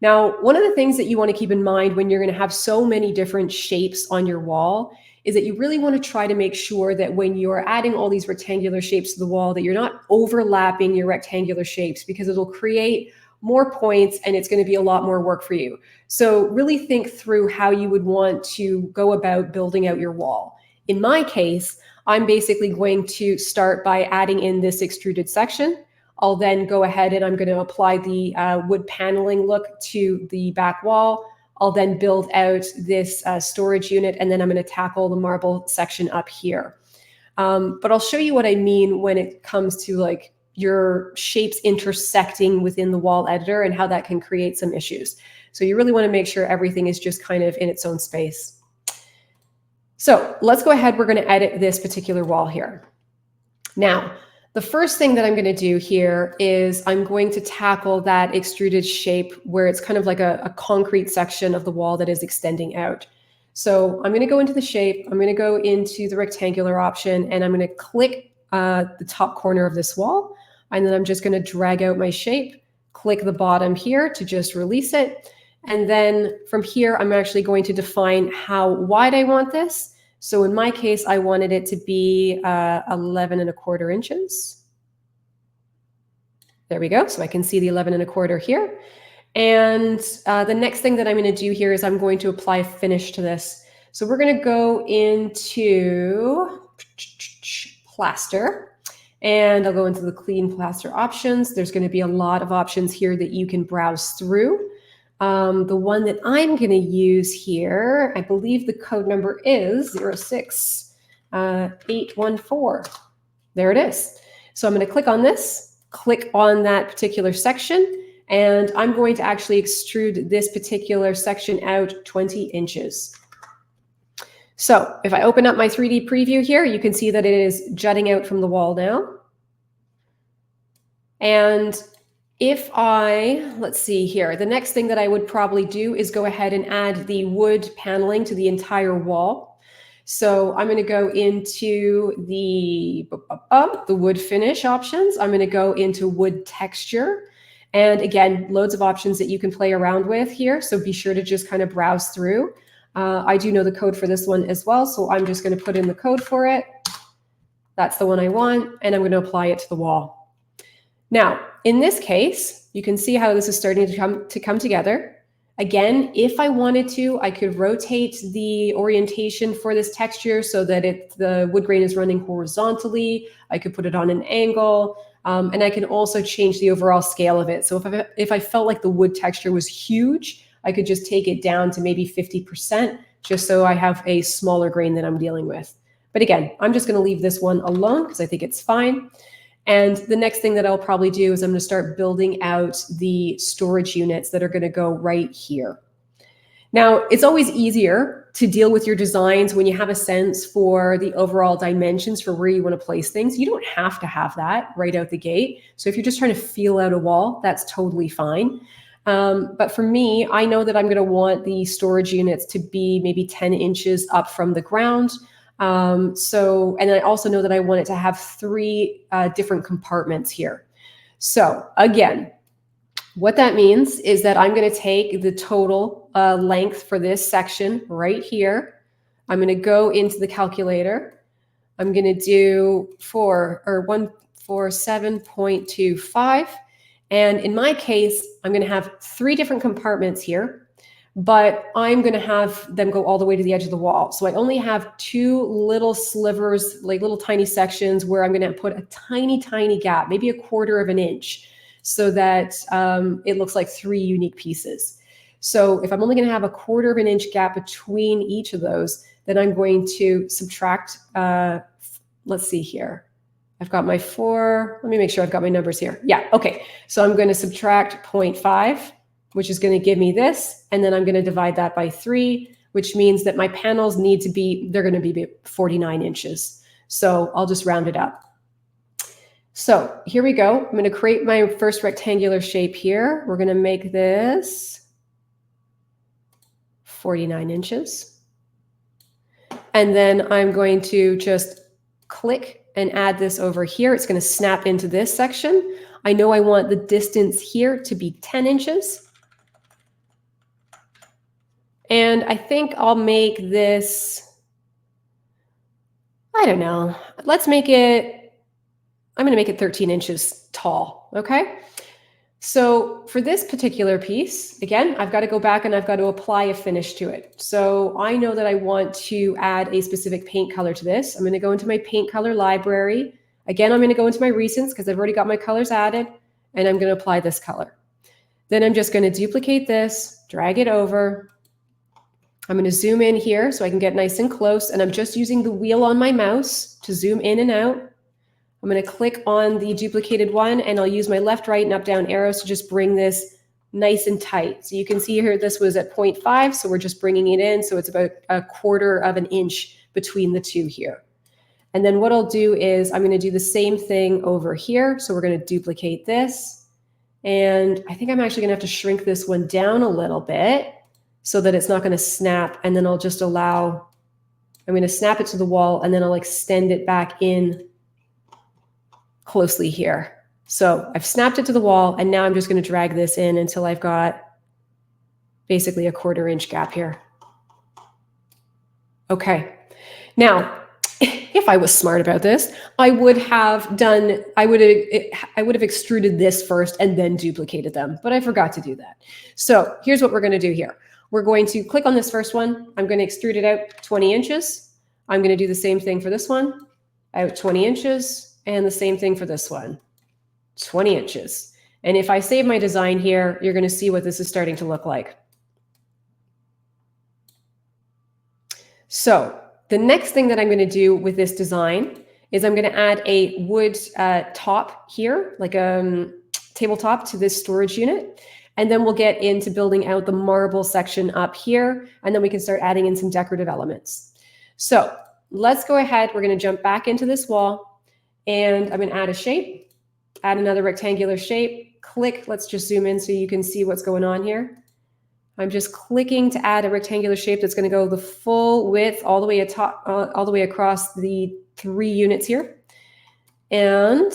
Now, one of the things that you want to keep in mind when you're going to have so many different shapes on your wall is that you really want to try to make sure that when you're adding all these rectangular shapes to the wall, that you're not overlapping your rectangular shapes, because it'll create more points and it's going to be a lot more work for you. So really think through how you would want to go about building out your wall. In my case, I'm basically going to start by adding in this extruded section. I'll then go ahead and I'm going to apply the wood paneling look to the back wall. I'll then build out this storage unit, and then I'm going to tackle the marble section up here. But I'll show you what I mean when it comes to like your shapes intersecting within the wall editor and how that can create some issues. So you really want to make sure everything is just kind of in its own space. So let's go ahead. We're going to edit this particular wall here. Now, the first thing that I'm going to do here is I'm going to tackle that extruded shape where it's kind of like a concrete section of the wall that is extending out. So I'm going to go into the shape. I'm going to go into the rectangular option, and I'm going to click the top corner of this wall. And then I'm just going to drag out my shape, click the bottom here to just release it. And then from here, I'm actually going to define how wide I want this. So in my case, I wanted it to be 11¼ inches. There we go. So I can see the 11¼ here. And the next thing that I'm going to do here is I'm going to apply a finish to this. So we're going to go into plaster, and I'll go into the clean plaster options. There's going to be a lot of options here that you can browse through. The one that I'm going to use here, I believe the code number is 06814. There it is. So I'm going to click on this, click on that particular section, and I'm going to actually extrude this particular section out 20 inches. So if I open up my 3D preview here, you can see that it is jutting out from the wall now. And if let's see here, the next thing that I would probably do is go ahead and add the wood paneling to the entire wall. So I'm going to go into the wood finish options. I'm going to go into wood texture. And again, loads of options that you can play around with here. So be sure to just kind of browse through. I do know the code for this one as well. So I'm just going to put in the code for it. That's the one I want. And I'm going to apply it to the wall. Now, in this case, you can see how this is starting to come together. Again, if I wanted to, I could rotate the orientation for this texture so that the wood grain is running horizontally. I could put it on an angle, and I can also change the overall scale of it. So if I felt like the wood texture was huge, I could just take it down to maybe 50%, just so I have a smaller grain that I'm dealing with. But again, I'm just going to leave this one alone because I think it's fine. And the next thing that I'll probably do is I'm going to start building out the storage units that are going to go right here. Now, it's always easier to deal with your designs when you have a sense for the overall dimensions for where you want to place things. You don't have to have that right out the gate. So if you're just trying to feel out a wall, that's totally fine. But for me, I know that I'm going to want the storage units to be maybe 10 inches up from the ground. And I also know that I want it to have 3 different compartments here. So again, What that means is that I'm going to take the total length for this section right here. I'm going to go into the calculator. I'm going to do 147.25. And in my case, I'm going to have 3 different compartments here, but I'm going to have them go all the way to the edge of the wall. So I only have 2 little slivers, like little tiny sections where I'm going to put a tiny, tiny gap, maybe a 1/4 of an inch, so that it looks like 3 unique pieces. So if I'm only going to have a 1/4 of an inch gap between each of those, then I'm going to subtract, let's see here. I've got my 4, let me make sure I've got my numbers here. Yeah, okay. So I'm going to subtract 0.5, which is going to give me this, and then I'm going to divide that by 3, which means that my panels need to be, they're going to be 49 inches. So I'll just round it up. So here we go. I'm going to create my first rectangular shape here. We're going to make this 49 inches. And then I'm going to just click and add this over here. It's going to snap into this section. I know I want the distance here to be 10 inches. And I think I'll make this, I don't know, let's make it, I'm going to make it 13 inches tall, okay? So for this particular piece, again, I've got to go back and I've got to apply a finish to it. So I know that I want to add a specific paint color to this. I'm going to go into my paint color library. Again, I'm going to go into my recents because I've already got my colors added, and I'm going to apply this color. Then I'm just going to duplicate this, drag it over. I'm going to zoom in here so I can get nice and close, and I'm just using the wheel on my mouse to zoom in and out. I'm going to click on the duplicated one, and I'll use my left, right, and up, down arrows to just bring this nice and tight. So you can see here, this was at 0.5, so we're just bringing it in. So it's about a 1/4 of an inch between the 2 here. And then what I'll do is I'm going to do the same thing over here. So we're going to duplicate this. And I think I'm actually going to have to shrink this one down a little bit so that it's not going to snap. And then I'll just allow, I'm going to snap it to the wall, and then I'll extend it back in closely here. So I've snapped it to the wall, and now I'm just going to drag this in until I've got basically a 1/4 inch gap here. Okay. Now, if I was smart about this, I would have extruded this first and then duplicated them, but I forgot to do that. So here's what we're going to do here. We're going to click on this first one. I'm going to extrude it out 20 inches. I'm going to do the same thing for this one, out 20 inches, and the same thing for this one, 20 inches. And if I save my design here, you're going to see what this is starting to look like. So the next thing that I'm going to do with this design is I'm going to add a wood top here, like a tabletop to this storage unit. And then we'll get into building out the marble section up here. And then we can start adding in some decorative elements. So let's go ahead. We're going to jump back into this wall, and I'm going to add a shape, add another rectangular shape, click. Let's just zoom in so you can see what's going on here. I'm just clicking to add a rectangular shape that's going to go the full width all the way all the way across the 3 units here. And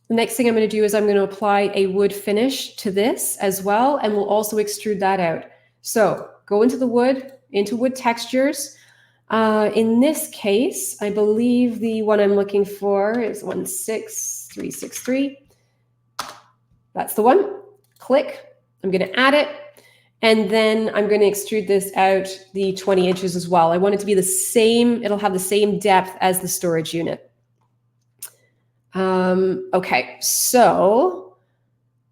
the next thing I'm going to do is I'm going to apply a wood finish to this as well, and we'll also extrude that out. So go into the wood, into wood textures. In this case, I believe the one I'm looking for is 16363. That's the one. Click. I'm going to add it, and then I'm going to extrude this out the 20 inches as well. I want it to be the same. It'll have the same depth as the storage unit. Okay, so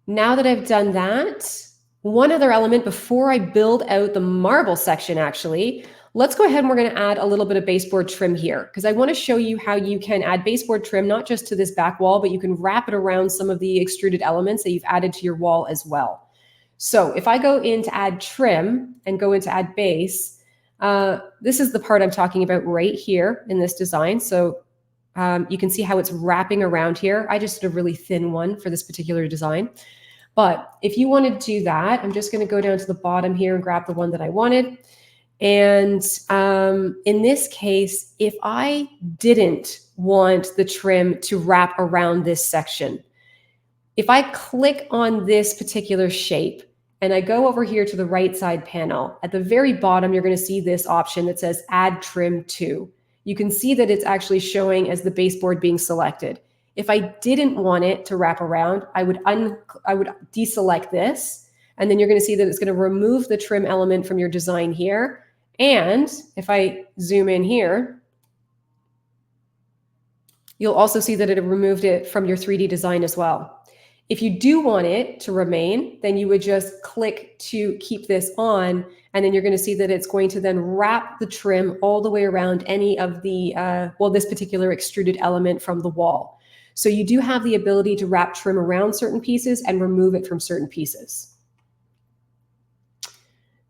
now that I've done that, one other element before I build out the marble section, actually, let's go ahead and we're going to add a little bit of baseboard trim here, because I want to show you how you can add baseboard trim, not just to this back wall, but you can wrap it around some of the extruded elements that you've added to your wall as well. So if I go in to add trim and go into add base, this is the part I'm talking about right here in this design. So you can see how it's wrapping around here. I just did a really thin one for this particular design. But if you want to do that, I'm just going to go down to the bottom here and grab the one that I wanted. And in this case, if I didn't want the trim to wrap around this section, If I click on this particular shape and I go over here to the right side panel, at the very bottom, you're going to see this option that says Add Trim To. You can see that it's actually showing as the baseboard being selected. If I didn't want it to wrap around, I would deselect this, and then you're going to see that it's going to remove the trim element from your design here. And if I zoom in here, you'll also see that it removed it from your 3D design as well. If you do want it to remain, then you would just click to keep this on, and then you're going to see that it's going to then wrap the trim all the way around any of the, this particular extruded element from the wall. So you do have the ability to wrap trim around certain pieces and remove it from certain pieces.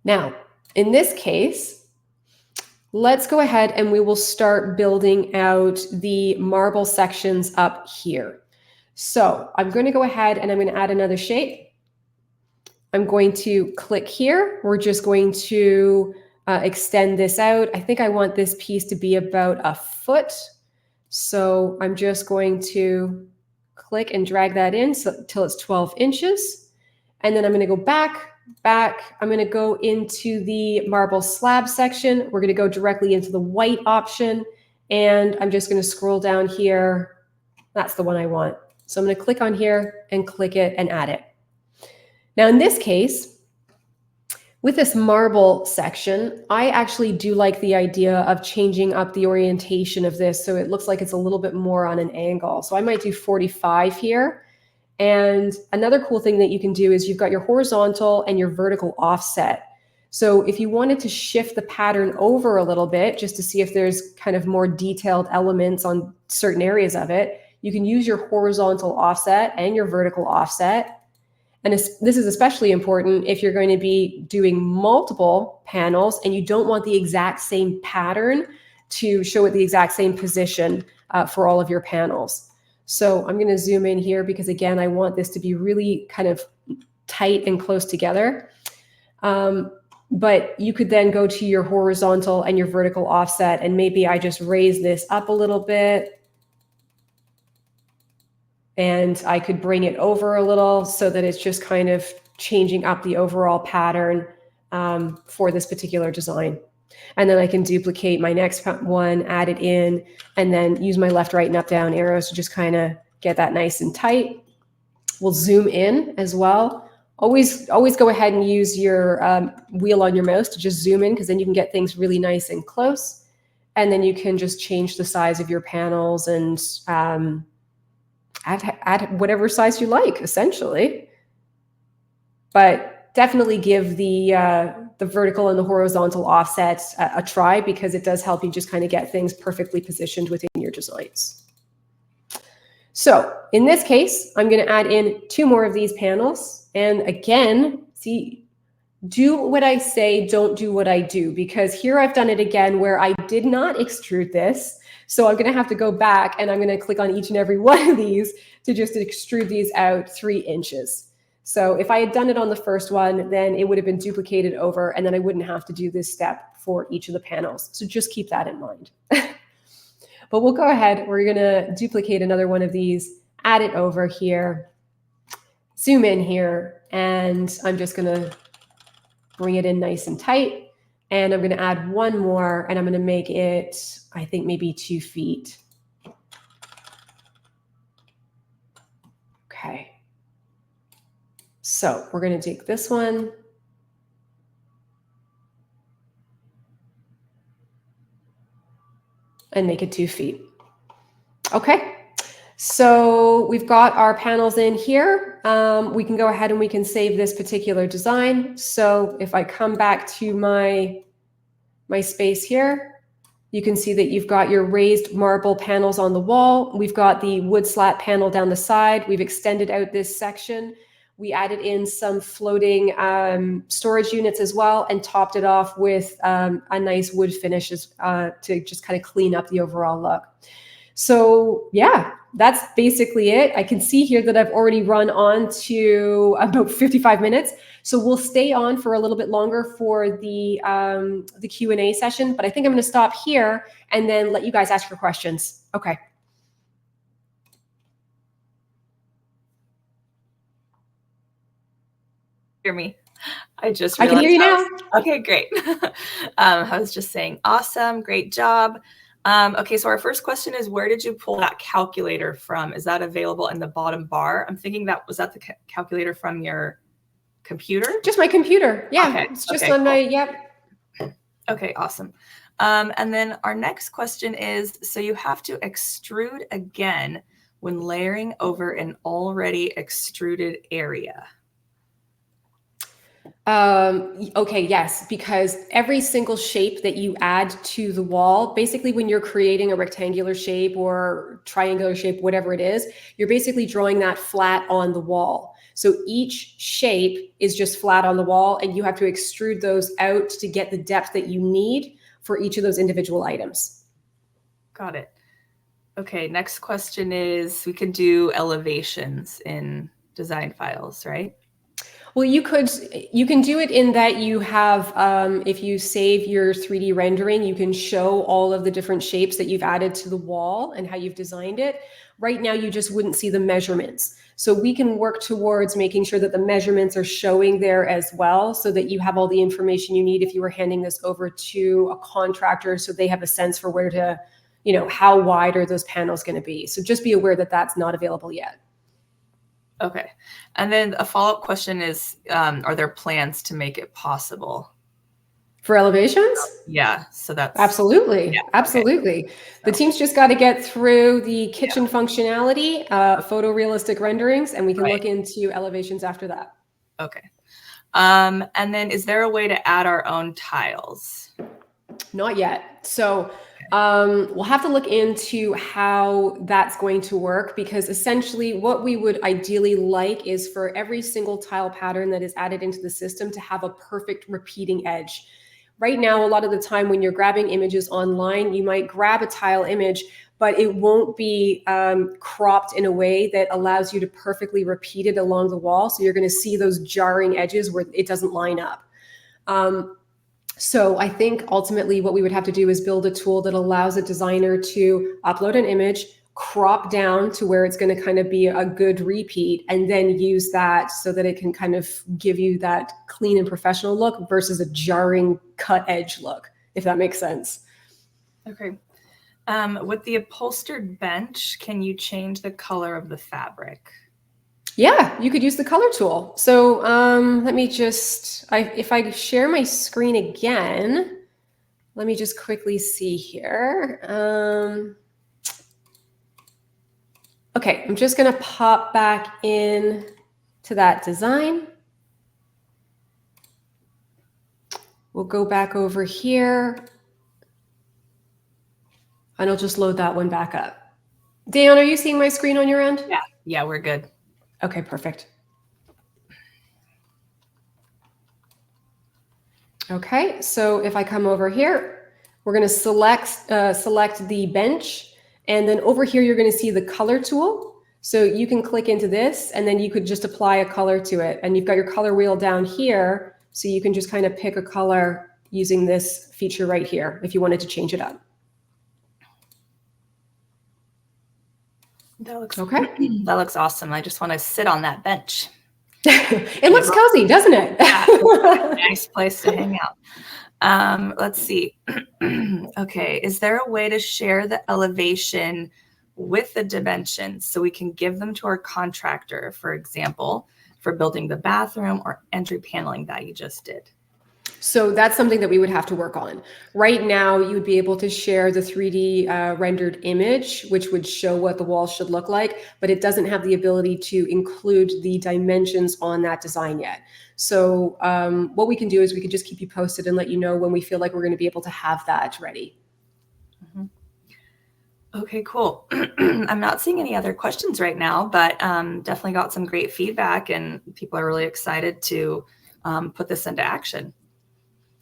Now, in this case, let's go ahead and we will start building out the marble sections up here. So I'm going to go ahead and I'm going to add another shape. I'm going to click here. We're just going to extend this out. I think I want this piece to be about a foot. So I'm just going to click and drag that in till it's 12 inches. And then I'm going to go back. I'm going to go into the marble slab section. We're going to go directly into the white option. And I'm just going to scroll down here. That's the one I want. So I'm going to click on here and click it and add it. Now in this case, with this marble section, I actually do like the idea of changing up the orientation of this so it looks like it's a little bit more on an angle. So I might do 45 here. And another cool thing that you can do is you've got your horizontal and your vertical offset. So if you wanted to shift the pattern over a little bit, just to see if there's kind of more detailed elements on certain areas of it, you can use your horizontal offset and your vertical offset. And this is especially important if you're going to be doing multiple panels and you don't want the exact same pattern to show at the exact same position for all of your panels. So I'm going to zoom in here because, again, I want this to be really kind of tight and close together. But you could then go to your horizontal and your vertical offset, and maybe I just raise this up a little bit. And I could bring it over a little so that it's just kind of changing up the overall pattern for this particular design. And then I can duplicate my next one, add it in, and then use my left, right, and up, down arrows to just kind of get that nice and tight. We'll zoom in as well. Always go ahead and use your wheel on your mouse to just zoom in, because then you can get things really nice and close. And then you can just change the size of your panels and add whatever size you like, essentially. But definitely give the vertical and the horizontal offsets a try, because it does help you just kind of get things perfectly positioned within your designs. So in this case, I'm going to add in 2 more of these panels. And again, see, do what I say, don't do what I do, because here I've done it again where I did not extrude this. So I'm going to have to go back and I'm going to click on each and every one of these to just extrude these out 3 inches. So if I had done it on the first one, then it would have been duplicated over, and then I wouldn't have to do this step for each of the panels. So just keep that in mind. But we'll go ahead. We're going to duplicate another one of these, add it over here, zoom in here, and I'm just going to bring it in nice and tight. And I'm going to add one more, and I'm going to make it, I think, maybe 2 feet. Okay. So we're going to take this one. And make it 2 feet. Okay. So we've got our panels in here. We can go ahead and we can save this particular design. So if I come back to my space here, you can see that you've got your raised marble panels on the wall. We've got the wood slat panel down the side. We've extended out this section. We added in some floating storage units as well, and topped it off with a nice wood finish to just kind of clean up the overall look. So yeah, that's basically it. I can see here that I've already run on to about 55 minutes. So we'll stay on for a little bit longer for the Q&A session, but I think I'm going to stop here and then let you guys ask your questions. Okay. hear me? I just I can hear realized you now. okay, great. I was just saying, awesome, great job. Okay, so our first question is, where did you pull that calculator from? Is that available in the bottom bar? I'm thinking was that the calculator from your computer? Just my computer. Yeah, Okay. it's just Okay, on cool. my, yep. Okay, awesome. And then our next question is, so you have to extrude again when layering over an already extruded area. Okay, yes, because every single shape that you add to the wall, basically when you're creating a rectangular shape or triangular shape, whatever it is, you're basically drawing that flat on the wall. So each shape is just flat on the wall, and you have to extrude those out to get the depth that you need for each of those individual items. Got it. Okay, next question is, we can do elevations in DesignFiles, right? Well, you can do it in that you have, if you save your 3D rendering, you can show all of the different shapes that you've added to the wall and how you've designed it. Right now, you just wouldn't see the measurements. So we can work towards making sure that the measurements are showing there as well, so that you have all the information you need if you were handing this over to a contractor, so they have a sense for where to, how wide are those panels going to be. So just be aware that that's not available yet. Okay. And then a follow-up question is, are there plans to make it possible? For elevations? Yeah. So that's absolutely. Yeah, absolutely. okay. The team's just got to get through the kitchen functionality, photorealistic renderings, and we can look into elevations after that. Okay. And then is there a way to add our own tiles? Not yet. So we'll have to look into how that's going to work, because essentially what we would ideally like is for every single tile pattern that is added into the system to have a perfect repeating edge. Right now, a lot of the time when you're grabbing images online, you might grab a tile image, but it won't be cropped in a way that allows you to perfectly repeat it along the wall. So you're going to see those jarring edges where it doesn't line up. So I think ultimately what we would have to do is build a tool that allows a designer to upload an image, crop down to where it's going to kind of be a good repeat, and then use that so that it can kind of give you that clean and professional look versus a jarring cut edge look, if that makes sense. Okay. With the upholstered bench, can you change the color of the fabric? Yeah, you could use the color tool. So let me just, if I share my screen again, let me just quickly see here. Okay, I'm just going to pop back in to that design. We'll go back over here, and I'll just load that one back up. Dan, are you seeing my screen on your end? Yeah, we're good. Okay, perfect. Okay, so if I come over here, we're going to select the bench, and then over here you're going to see the color tool. So you can click into this, and then you could just apply a color to it, and you've got your color wheel down here, so you can just kind of pick a color using this feature right here if you wanted to change it up. That looks okay. That looks awesome. I just want to sit on that bench. It looks cozy, doesn't it? Yeah, nice place to hang out. Let's see. Okay, is there a way to share the elevation with the dimensions so we can give them to our contractor, for example, for building the bathroom or entry paneling that you just did? So that's something that we would have to work on. Right now, you would be able to share the 3D rendered image, which would show what the wall should look like, but it doesn't have the ability to include the dimensions on that design yet. So what we can do is we can just keep you posted and let you know when we feel like we're going to be able to have that ready. Mm-hmm. Okay, cool. I'm not seeing any other questions right now, but definitely got some great feedback, and people are really excited to put this into action.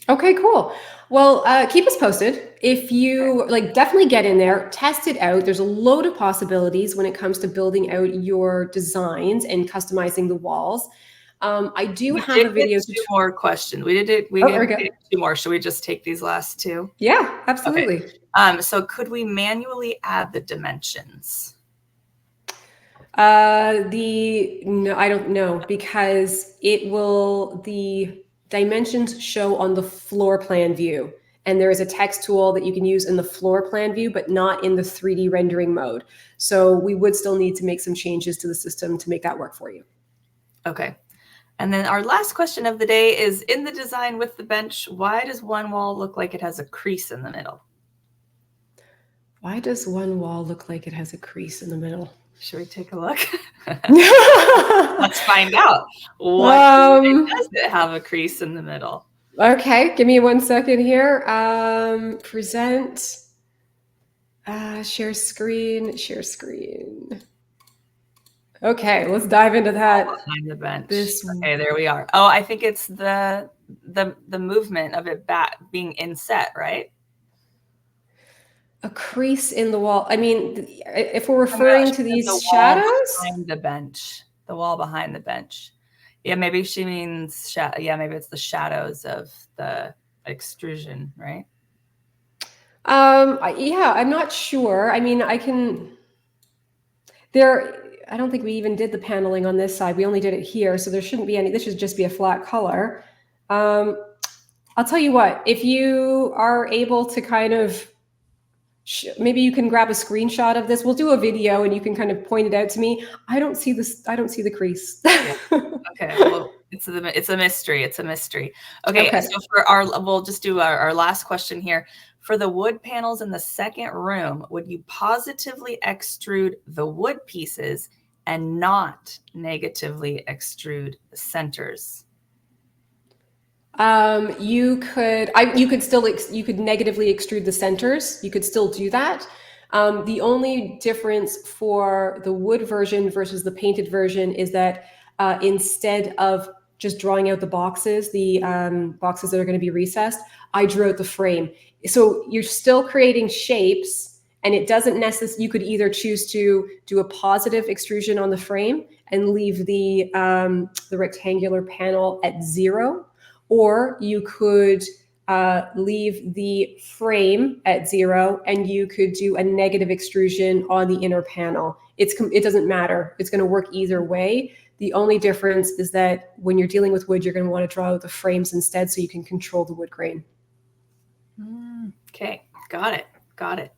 Okay, cool. Well, keep us posted. If you definitely get in there, test it out. There's a load of possibilities when it comes to building out your designs and customizing the walls. I do have a video. 2 more questions. We did 2 more. Should we just take these last 2? Yeah, absolutely. Okay. So could we manually add the dimensions? No, I don't know, because the dimensions show on the floor plan view. And there is a text tool that you can use in the floor plan view, but not in the 3D rendering mode. So we would still need to make some changes to the system to make that work for you. Okay. And then our last question of the day is, in the design with the bench, why does one wall look like it has a crease in the middle? Why does one wall look like it has a crease in the middle? Should we take a look? Let's find out. Why does it have a crease in the middle? Okay, give me 1 second here. Present, share screen. Okay, let's dive into that. Behind the bench. Okay, there we are. Oh, I think it's the movement of it being inset, right? A crease in the wall. I mean, if we're referring to these shadows, behind the bench, the wall behind the bench. Yeah, maybe she means maybe it's the shadows of the extrusion, right? Yeah, I'm not sure. I mean, I don't think we even did the paneling on this side. We only did it here, so there shouldn't be any. This should just be a flat color. I'll tell you what, if you are able to kind of, maybe you can grab a screenshot of this. We'll do a video and you can kind of point it out to me. I don't see this. I don't see the crease. Yeah. Okay. Well, it's a mystery. It's a mystery. Okay. So we'll just do our last question here. For the wood panels in the second room, would you positively extrude the wood pieces and not negatively extrude the centers? You could negatively extrude the centers. You could still do that. The only difference for the wood version versus the painted version is that instead of just drawing out the boxes that are going to be recessed, I drew out the frame. So you're still creating shapes, and it doesn't necessarily, you could either choose to do a positive extrusion on the frame and leave the rectangular panel at 0, or you could leave the frame at 0 and you could do a negative extrusion on the inner panel. It doesn't matter. It's going to work either way. The only difference is that when you're dealing with wood, you're going to want to draw out the frames instead so you can control the wood grain. Okay, got it.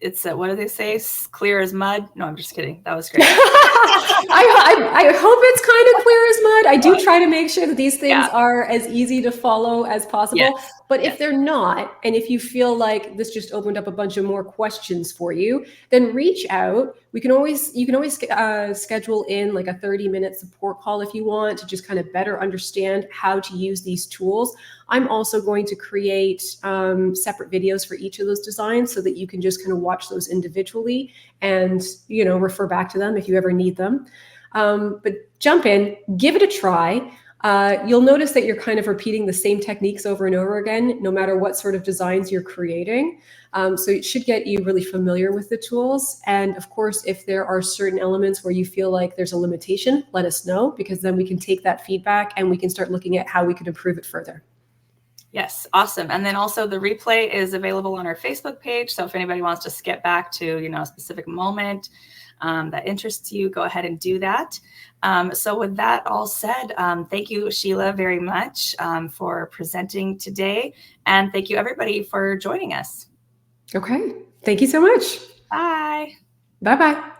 It's what do they say? Clear as mud? No, I'm just kidding. That was great. I hope it's kind of clear as mud. I do try to make sure that these things are as easy to follow as possible. Yes. But if they're not, and if you feel like this just opened up a bunch of more questions for you, then reach out. You can always schedule in like a 30-minute support call if you want to just kind of better understand how to use these tools. I'm also going to create separate videos for each of those designs so that you can just kind of watch those individually and, refer back to them if you ever need them. But jump in, give it a try. You'll notice that you're kind of repeating the same techniques over and over again, no matter what sort of designs you're creating. So it should get you really familiar with the tools. And of course, if there are certain elements where you feel like there's a limitation, let us know, because then we can take that feedback and we can start looking at how we can improve it further. Yes, awesome. And then also the replay is available on our Facebook page. So if anybody wants to skip back to, a specific moment that interests you, go ahead and do that. So with that all said, thank you, Sheilah, very much for presenting today. And thank you, everybody, for joining us. Okay. Thank you so much. Bye. Bye-bye.